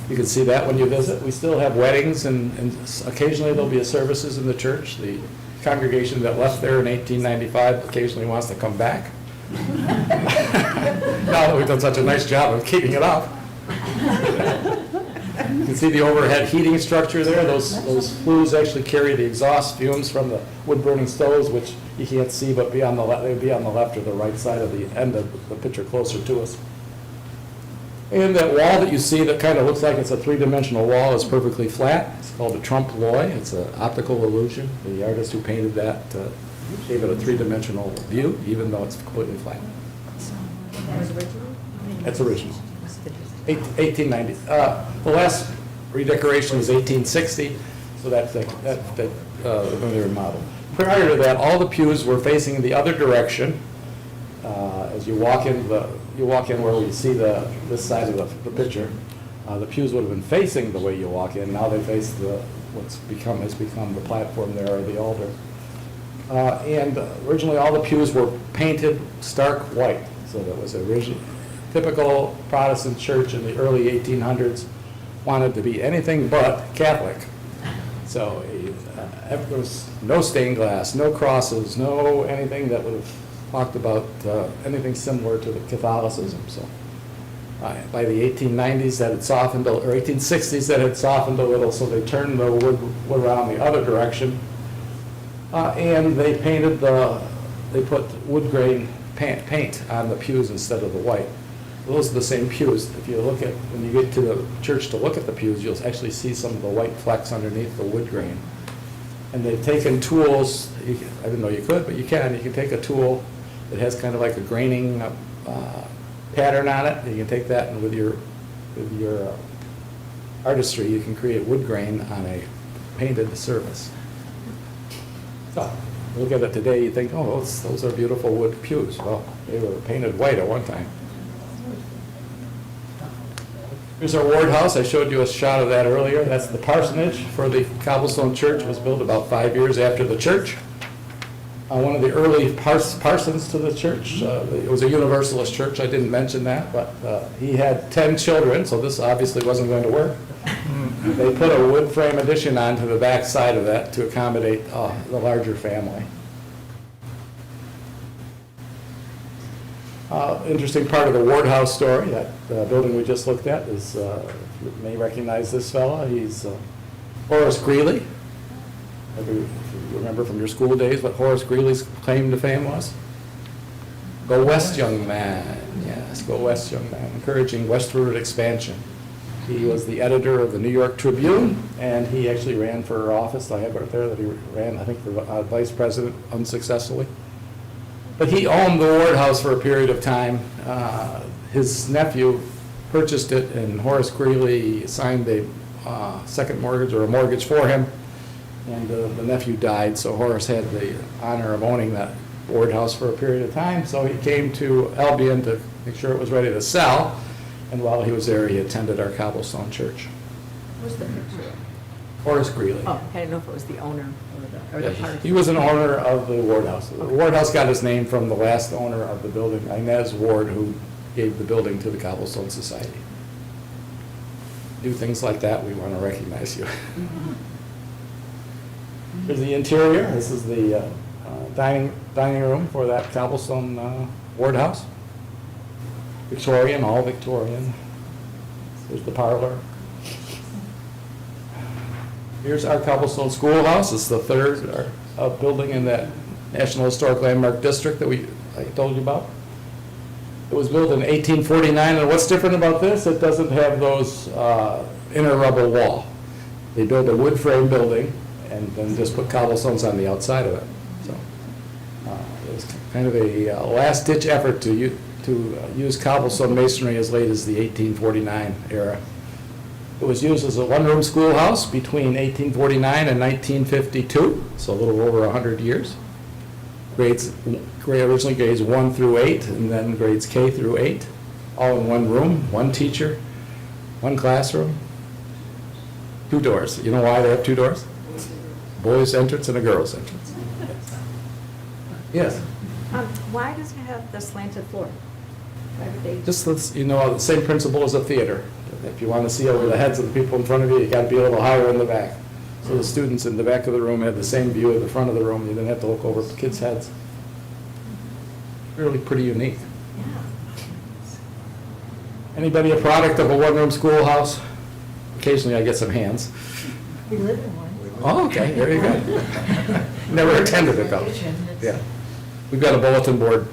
You can see that when you visit. We still have weddings, and occasionally there'll be services in the church. The congregation that left there in 1895 occasionally wants to come back. Now that we've done such a nice job of keeping it up. You can see the overhead heating structure there. Those flues actually carry the exhaust fumes from the wood-burning stoves, which you can't see, but they'd be on the left or the right side of the end of the picture closer to us. And that wall that you see that kind of looks like it's a three-dimensional wall is perfectly flat. It's called a trompe-l'oeil. It's an optical illusion. The artist who painted that gave it a three-dimensional view, even though it's completely flat. That's original. 1890. The last redecoration was 1860, so that's when they remodeled. Prior to that, all the pews were facing the other direction. As you walk in where we see this side of the picture, the pews would have been facing the way you walk in. Now they face has become the platform there, or the altar. And originally all the pews were painted stark white, so that was original. Typical Protestant church in the early 1800s wanted to be anything but Catholic. So there was no stained glass, no crosses, no anything that would have talked about anything similar to the Catholicism. So by the 1890s that had softened, or 1860s that had softened a little, so they turned the wood around the other direction, and they put wood grain paint on the pews instead of the white. Those are the same pews. If you look when you get to the church to look at the pews, you'll actually see some of the white flecks underneath the wood grain. And they've taken tools, I didn't know you could, but you can take a tool that has kind of like a graining pattern on it. You can take that, and with your artistry, you can create wood grain on a painted surface. So, look at it today, you think, oh, those are beautiful wood pews. Well, they were painted white at one time. Here's our ward house. I showed you a shot of that earlier. That's the parsonage for the Cobblestone Church. It was built about 5 years after the church. One of the early parsons to the church, it was a Universalist church. I didn't mention that, but he had 10 children, so this obviously wasn't going to work. They put a wood frame addition onto the back side of that to accommodate the larger family. Interesting part of the ward house story, that building we just looked at is, you may recognize this fella. He's Horace Greeley. If you remember from your school days what Horace Greeley's claim to fame was? Go west, young man. Yes, go west, young man. Encouraging westward expansion. He was the editor of the New York Tribune, and he actually ran for office. I have right there that he ran, I think, for vice president unsuccessfully. But he owned the ward house for a period of time. His nephew purchased it, and Horace Greeley signed a second mortgage, or a mortgage for him, and the nephew died, so Horace had the honor of owning that ward house for a period of time. So he came to Albion to make sure it was ready to sell, and while he was there, he attended our Cobblestone Church. Who's the picture? Horace Greeley. Oh, I didn't know if it was the owner or the party. He was an owner of the ward house. The ward house got its name from the last owner of the building, Inez Ward, who gave the building to the Cobblestone Society. Do things like that, we want to recognize you. Here's the interior. This is the dining room for that Cobblestone ward house. Victorian, all Victorian. There's the parlor. Here's our Cobblestone Schoolhouse. It's the third building in that National Historic Landmark District that I told you about. It was built in 1849, and what's different about this? It doesn't have those inner rubble wall. They built a wood frame building and then just put cobblestones on the outside of it. So it was kind of a last-ditch effort to use cobblestone masonry as late as the 1849 era. It was used as a one-room schoolhouse between 1849 and 1952, so a little over 100 years. originally grades 1 through 8, and then grades K through 8, all in one room, one teacher, one classroom, 2 doors. You know why they have 2 doors? Boys' entrance and a girls' entrance. Yes. Why does it have the slanted floor? Why would they? Just, the same principle as a theater. If you want to see over the heads of the people in front of you, you got to be a little higher in the back. So the students in the back of the room had the same view of the front of the room. You didn't have to look over the kids' heads. Really pretty unique. Anybody a product of a one-room schoolhouse? Occasionally I get some hands. We live in one. Oh, okay, there you go. Never attended it though. Yeah. We've got a bulletin board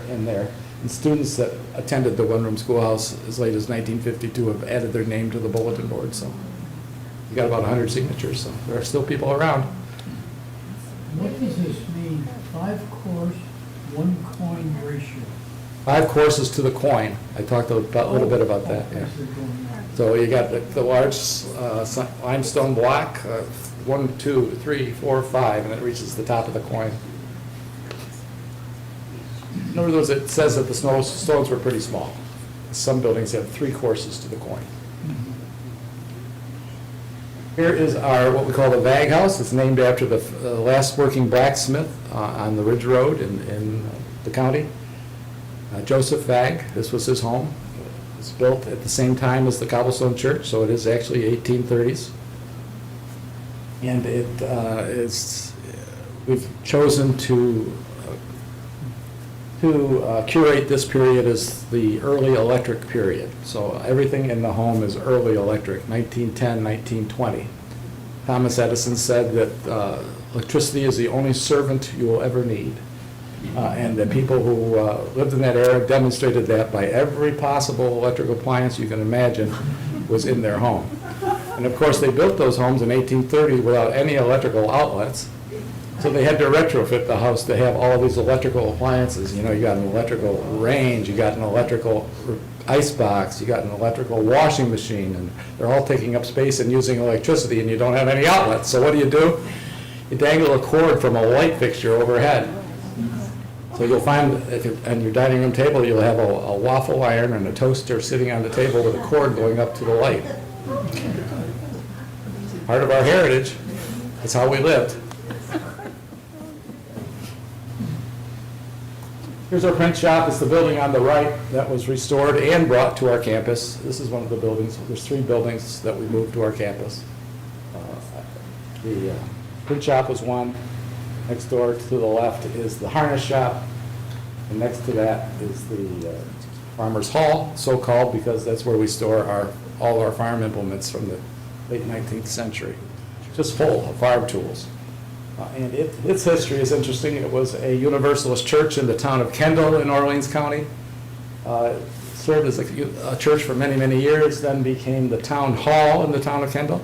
in there. And students that attended the one-room schoolhouse as late as 1952 have added their name to the bulletin board, so we got about 100 signatures, so there are still people around. What does this mean? 5 course, 1 coin ratio? 5 courses to the coin. I talked a little bit about that, yeah. So you got the large limestone block, 1, 2, 3, 4, 5, and it reaches the top of the coin. In other words, it says that the stones were pretty small. Some buildings have 3 courses to the coin. Here is our, what we call the Vag House. It's named after the last working blacksmith on the Ridge Road in the county. Joseph Vag, this was his home. It was built at the same time as the Cobblestone Church, so it is actually 1830s. And it is, we've chosen to curate this period as the early electric period. So everything in the home is early electric, 1910, 1920. Thomas Edison said that electricity is the only servant you will ever need. And the people who lived in that era demonstrated that by every possible electric appliance you can imagine was in their home. And of course, they built those homes in 1830 without any electrical outlets. So they had to retrofit the house to have all these electrical appliances. You know, you got an electrical range, you got an electrical ice box, you got an electrical washing machine, and they're all taking up space and using electricity, and you don't have any outlets. So what do? You dangle a cord from a light fixture overhead. So you'll find, on your dining room table, you'll have a waffle iron and a toaster sitting on the table with a cord going up to the light. Part of our heritage. That's how we lived. Here's our print shop. It's the building on the right that was restored and brought to our campus. This is one of the buildings. There's 3 buildings that we moved to our campus. The print shop was one. Next door to the left is the harness shop. And next to that is the farmer's hall, so-called because that's where we store all our farm implements from the late 19th century. Just full of farm tools. And its history is interesting. It was a Universalist church in the town of Kendall in Orleans County. Served as a church for many, many years, then became the town hall in the town of Kendall.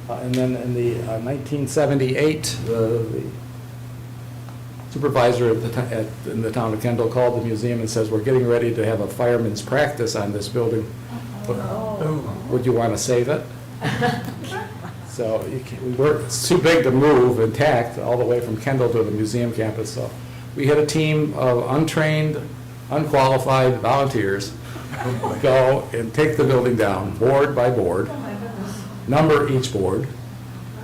And then in the 1978, the supervisor in the town of Kendall called the museum and says, we're getting ready to have a fireman's practice on this building. Would you want to save it? So it's too big to move intact all the way from Kendall to the museum campus. So we had a team of untrained, unqualified volunteers go and take the building down, board by board, number each board,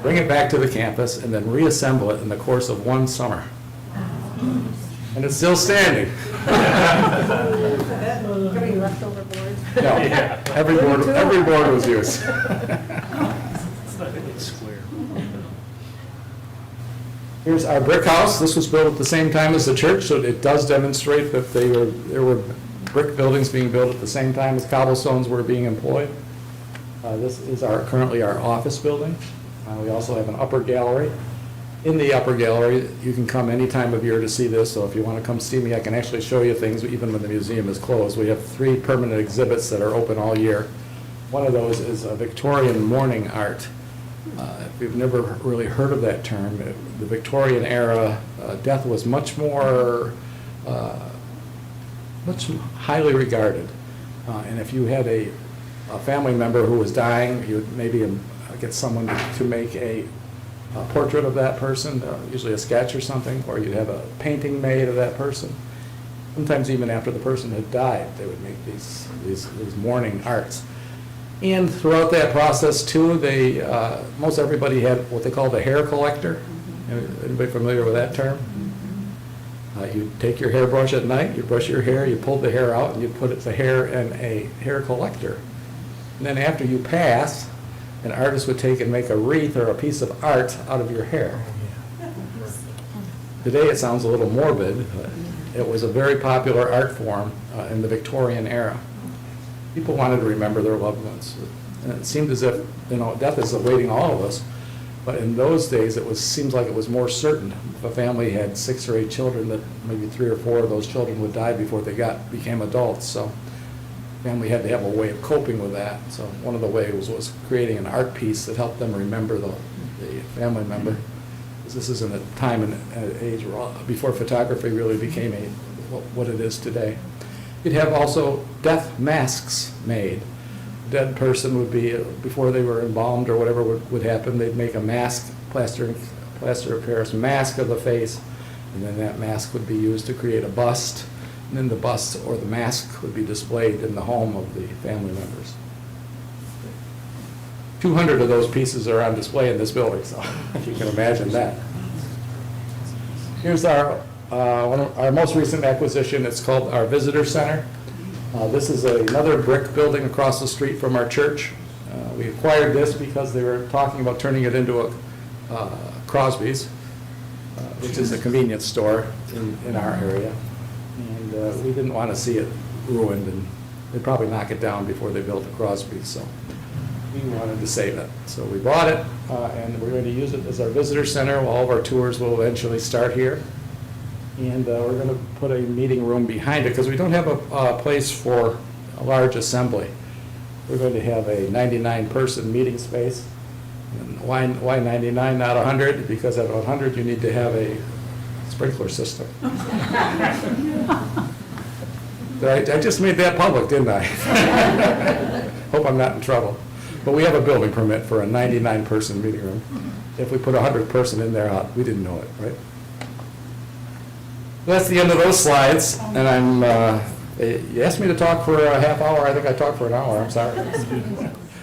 bring it back to the campus, and then reassemble it in the course of 1 summer. And it's still standing. Any leftover boards? No, every board was used. Here's our brick house. This was built at the same time as the church, so it does demonstrate that there were brick buildings being built at the same time as cobblestones were being employed. This is currently our office building. We also have an upper gallery. In the upper gallery, you can come any time of year to see this, so if you want to come see me, I can actually show you things even when the museum is closed. We have 3 permanent exhibits that are open all year. One of those is a Victorian mourning art. If you've never really heard of that term, the Victorian era, death was much highly regarded. And if you had a family member who was dying, you would maybe get someone to make a a portrait of that person, usually a sketch or something, or you'd have a painting made of that person. Sometimes even after the person had died, they would make these mourning arts. And throughout that process too, they, most everybody had what they call the hair collector. Anybody familiar with that term? You take your hairbrush at night, you brush your hair, you pull the hair out, and you put the hair in a hair collector. And then after you pass, an artist would take and make a wreath or a piece of art out of your hair. Today it sounds a little morbid, but it was a very popular art form in the Victorian era. People wanted to remember their loved ones. And it seemed as if, death is awaiting all of us. But in those days, seems like it was more certain. If a family had 6 or 8 children, that maybe 3 or 4 of those children would die before they became adults. So family had to have a way of coping with that. So one of the ways was creating an art piece that helped them remember the family member. This is in a time and age before photography really became what it is today. You'd have also death masks made. Dead person would be, before they were embalmed or whatever would happen, they'd make a mask, plaster of Paris mask of the face, and then that mask would be used to create a bust, and then the bust or the mask would be displayed in the home of the family members. 200 of those pieces are on display in this building, so if you can imagine that. Here's our most recent acquisition. It's called our Visitor Center. This is another brick building across the street from our church. We acquired this because they were talking about turning it into a Crosby's, which is a convenience store in our area. And we didn't want to see it ruined, and they'd probably knock it down before they built a Crosby's, so we wanted to save it. So we bought it, and we're going to use it as our visitor center. All of our tours will eventually start here. And we're going to put a meeting room behind it because we don't have a place for a large assembly. We're going to have a 99-person meeting space. And why 99, not 100? Because at 100 you need to have a sprinkler system. I just made that public, didn't I? Hope I'm not in trouble. But we have a building permit for a 99-person meeting room. If we put 100-person in there, we didn't know it, right? That's the end of those slides, and you asked me to talk for a half hour. I think I talked for an hour. I'm sorry.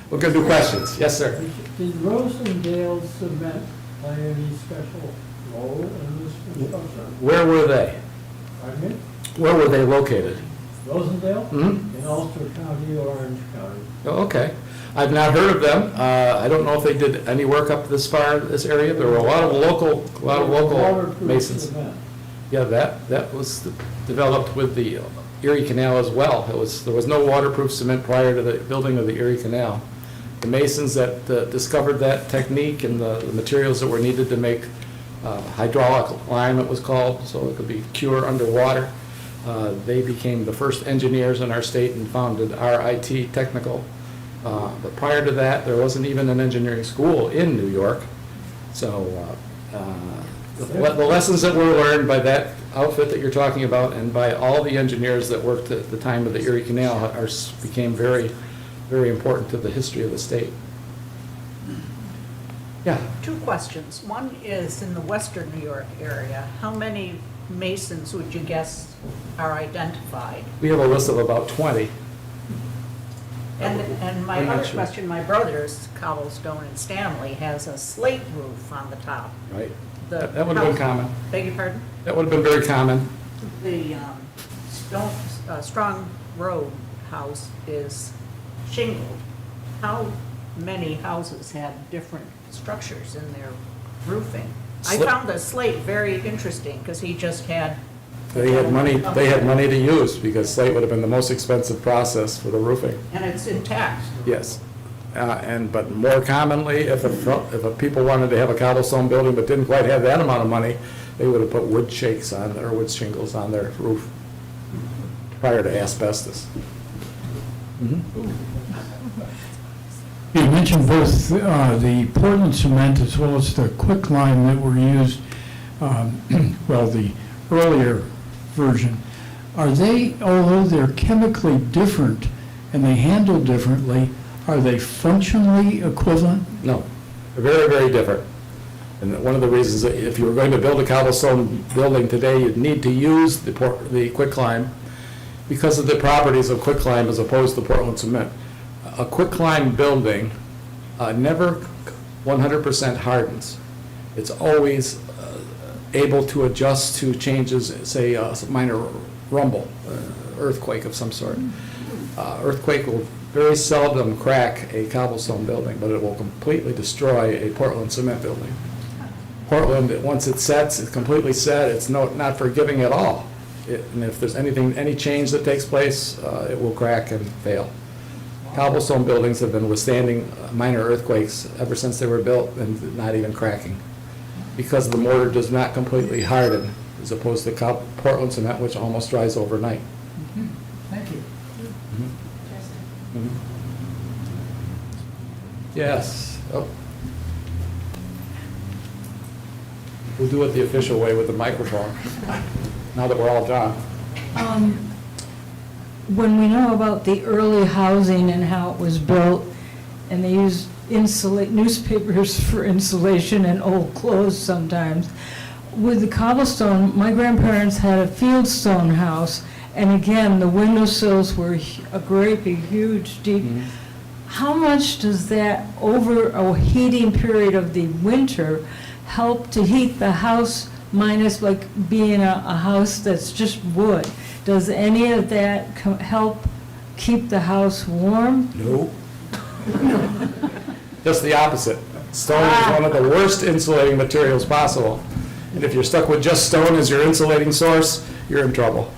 We're going to do questions. Yes, sir. Did Rosendale Cement play any special role in this construction? Where were they? Pardon me? Where were they located? Rosendale? Mm-hmm. In Ulster County, Orange County. Oh, okay. I've not heard of them. I don't know if they did any work up this far, this area. There were a lot of local Waterproof masons. cement. Yeah, that was developed with the Erie Canal as well. There was no waterproof cement prior to the building of the Erie Canal. The masons that discovered that technique and the materials that were needed to make hydraulic lime, it was called, so it could be cured underwater. They became the first engineers in our state and founded RIT Technical. But prior to that, there wasn't even an engineering school in New York. So the lessons that were learned by that outfit that you're talking about and by all the engineers that worked at the time of the Erie Canal became very, very important to the history of the state. Yeah. 2 questions. One is in the western New York area, how many masons would you guess are identified? We have a list of about 20. And my I'm not other sure. question, my brother's cobblestone in Stanley has a slate roof on the top. Right. The That would have been house- common. Beg your pardon? That would have been very common. The Strong Road house is shingled. How many houses have different structures in their roofing? I Slip- found the slate very interesting because he just had. They had money to use because slate would have been the most expensive process for the roofing. And it's intact. Yes. But more commonly, if people wanted to have a cobblestone building but didn't quite have that amount of money, they would have put wood shakes on or wood shingles on their roof prior to asbestos. You mentioned both the Portland cement as well as the quicklime that were used, the earlier version. Are they, although they're chemically different and they handle differently, are they functionally equivalent? No, they're very, very different. And one of the reasons, that if you were going to build a cobblestone building today, you'd need to use the quicklime because of the properties of quicklime as opposed to Portland cement. A quicklime building never 100% hardens. It's always able to adjust to changes, say a minor rumble, earthquake of some sort. Earthquake will very seldom crack a cobblestone building, but it will completely destroy a Portland cement building. Portland, once it sets, it's completely set, it's not forgiving at all. And if there's any change that takes place, it will crack and fail. Cobblestone buildings have been withstanding minor earthquakes ever since they were built and not even cracking, because the mortar does not completely harden, as opposed to Portland cement, which almost dries overnight. Thank you. Yes. Oh. We'll do it the official way with the microphone, now that we're all done. When we know about the early housing and how it was built, and they used newspapers for insulation and old clothes sometimes, with the cobblestone, my grandparents had a fieldstone house, and again, the windowsills were a great big, huge, deep. How much does that, over a heating period of the winter, help to heat the house, minus like being a house that's just wood? Does any of that help keep the house warm? No. Just the opposite. Stone is one of the worst insulating materials possible. And if you're stuck with just stone as your insulating source, you're in trouble.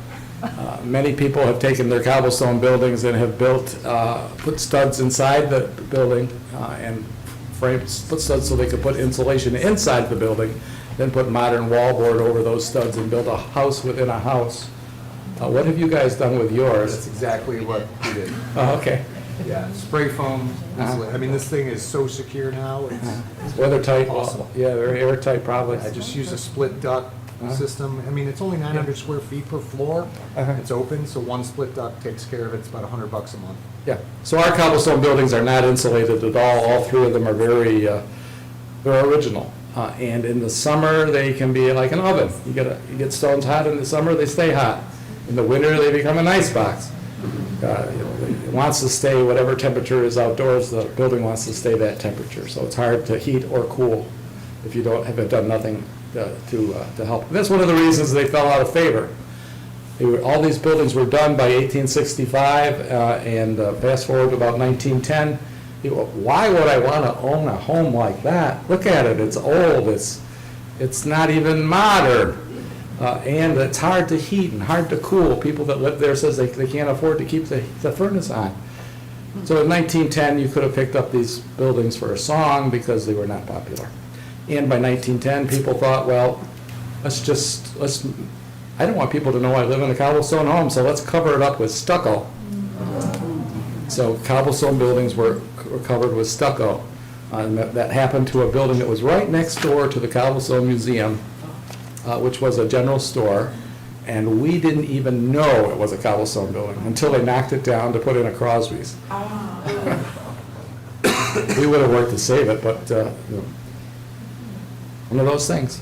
Many people have taken their cobblestone buildings and have put studs inside the building and put studs so they could put insulation inside the building, then put modern wallboard over those studs and build a house within a house. What have you guys done with yours? That's exactly what we did. Oh, okay. Yeah, spray foam, I mean, this thing is so secure now, It's weather tight. Awesome. Yeah, very airtight probably. I just use a split duct system. I mean, it's only 900 square feet per floor. It's open, so one split duct takes care of it. It's about $100 a month. Yeah, so our cobblestone buildings are not insulated at all. All three of them are they're original. And in the summer, they can be like an oven. You get stones hot in the summer, they stay hot. In the winter, they become an ice box. It wants to stay whatever temperature is outdoors, the building wants to stay that temperature. So it's hard to heat or cool if you have done nothing to help. And that's one of the reasons they fell out of favor. All these buildings were done by 1865, and fast forward to about 1910. Why would I want to own a home like that? Look at it, it's old, it's not even modern. And it's hard to heat and hard to cool. People that live there says they can't afford to keep the furnace on. So in 1910, you could have picked up these buildings for a song because they were not popular. And by 1910, people thought, well, I don't want people to know I live in a cobblestone home, so let's cover it up with stucco. So cobblestone buildings were covered with stucco. And that happened to a building that was right next door to the Cobblestone Museum, which was a general store, and we didn't even know it was a cobblestone building until they knocked it down to put in a Crosby's. We would have worked to save it, but one of those things.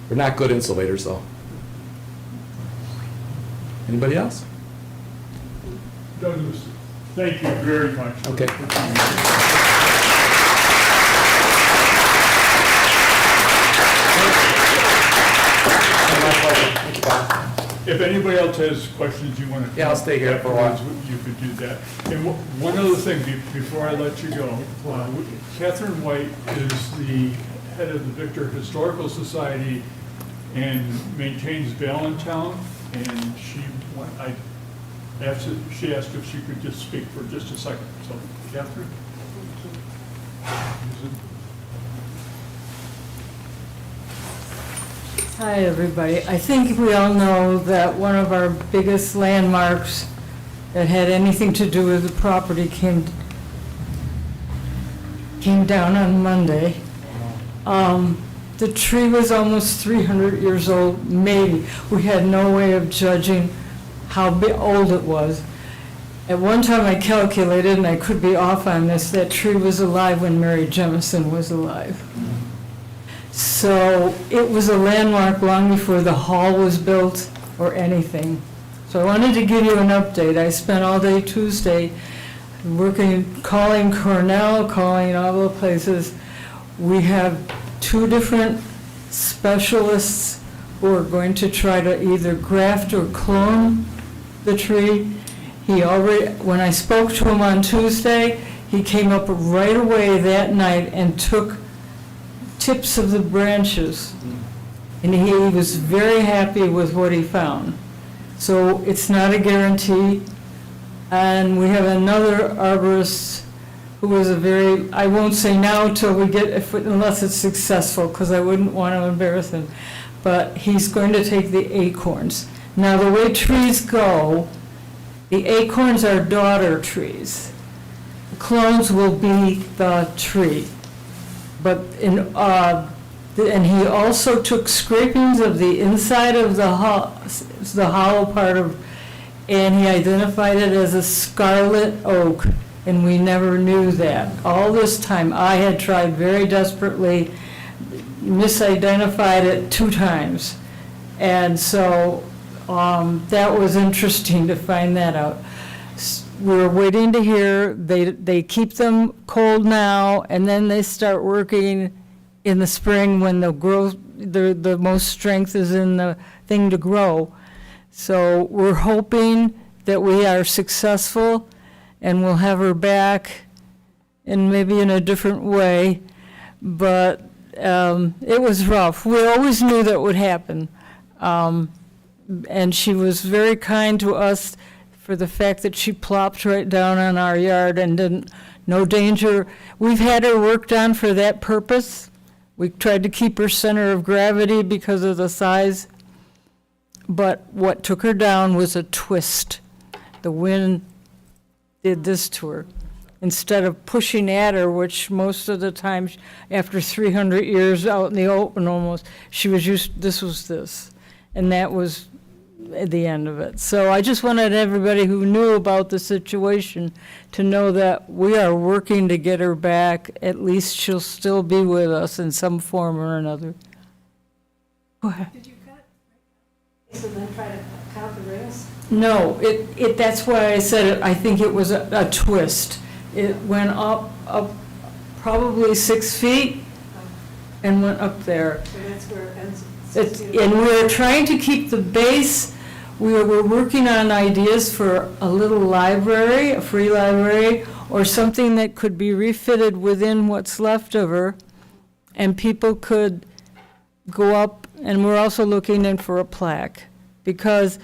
We're not good insulators, though. Anybody else? Douglas, thank you very much. Okay. If anybody else has questions you want to... Yeah, I'll stay here for a while. You could do that. And one other thing, before I let you go, Catherine White is the head of the Victor Historical Society and maintains Valentine, and she asked if she could just speak for just a second. So, Catherine? Hi, everybody. I think we all know that one of our biggest landmarks that had anything to do with the property came down on Monday. The tree was almost 300 years old, maybe. We had no way of judging how old it was. At one time I calculated, and I could be off on this, that tree was alive when Mary Jemison was alive. So it was a landmark long before the hall was built or anything. So I wanted to give you an update. I spent all day Tuesday working, calling Cornell, calling all the places. We have 2 different specialists who are going to try to either graft or clone the tree. He already, when I spoke to him on Tuesday, he came up right away that night and took tips of the branches. And he was very happy with what he found. So it's not a guarantee. And we have another arborist who was a very, I won't say now till we get, unless it's successful, because I wouldn't want to embarrass him. But he's going to take the acorns. Now, the way trees go, the acorns are daughter trees. The clones will be the tree. But and he also took scrapings of the inside of the hollow part of, and he identified it as a scarlet oak, and we never knew that. All this time, I had tried very desperately, misidentified it 2 times. And so that was interesting to find that out. We're waiting to hear. They keep them cold now, and then they start working in the spring when the growth, the most strength is in the thing to grow. So we're hoping that we are successful and we'll have her back, and maybe in a different way. But it was rough. We always knew that would happen. And she was very kind to us for the fact that she plopped right down on our yard and didn't, no danger. We've had her worked on for that purpose. We tried to keep her center of gravity because of the size. But what took her down was a twist. The wind did this to her. Instead of pushing at her, which most of the time, after 300 years out in the open almost, she was used, this was this. And that was at the end of it. So I just wanted everybody who knew about the situation to know that we are working to get her back. At least she'll still be with us in some form or another. Go ahead. Did you cut? So then try to count the rails? No, that's why I said it, I think it was a twist. It went up probably 6 feet and went up there. So that's where it ends. And we're trying to keep the base, we're working on ideas for a little library, a free library, or something that could be refitted within what's left of her, and people could go up, and we're also looking in for a plaque, because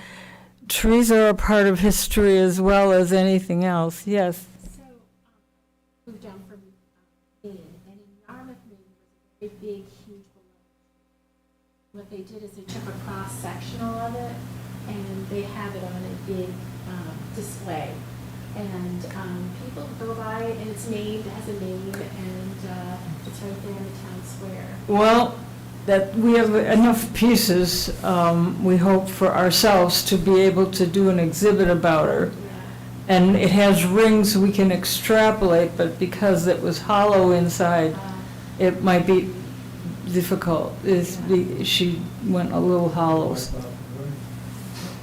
trees are a part of history as well as anything else. Yes? So, moved down from Maine, and in Yarmouth, Maine was a very big, huge balloon. What they did is they took a cross-sectional of it, and they have it on a big display. And people go by, and it's named, it has a name, and it's right there in the town square. Well, that we have enough pieces, we hope, for ourselves to be able to do an exhibit about her. And it has rings we can extrapolate, but because it was hollow inside, it might be difficult. She went a little hollow.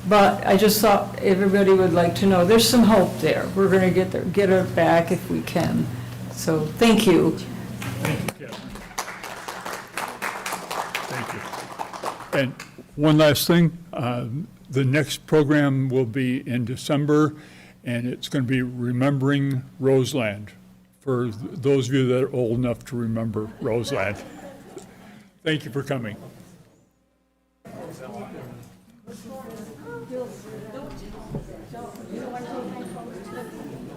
But I just thought everybody would like to know, there's some hope there. We're going to get her back if we can. So, thank you. Thank you, Catherine. Thank you. And one last thing, the next program will be in December, and it's going to be Remembering Roseland, for those of you that are old enough to remember Roseland. Thank you for coming.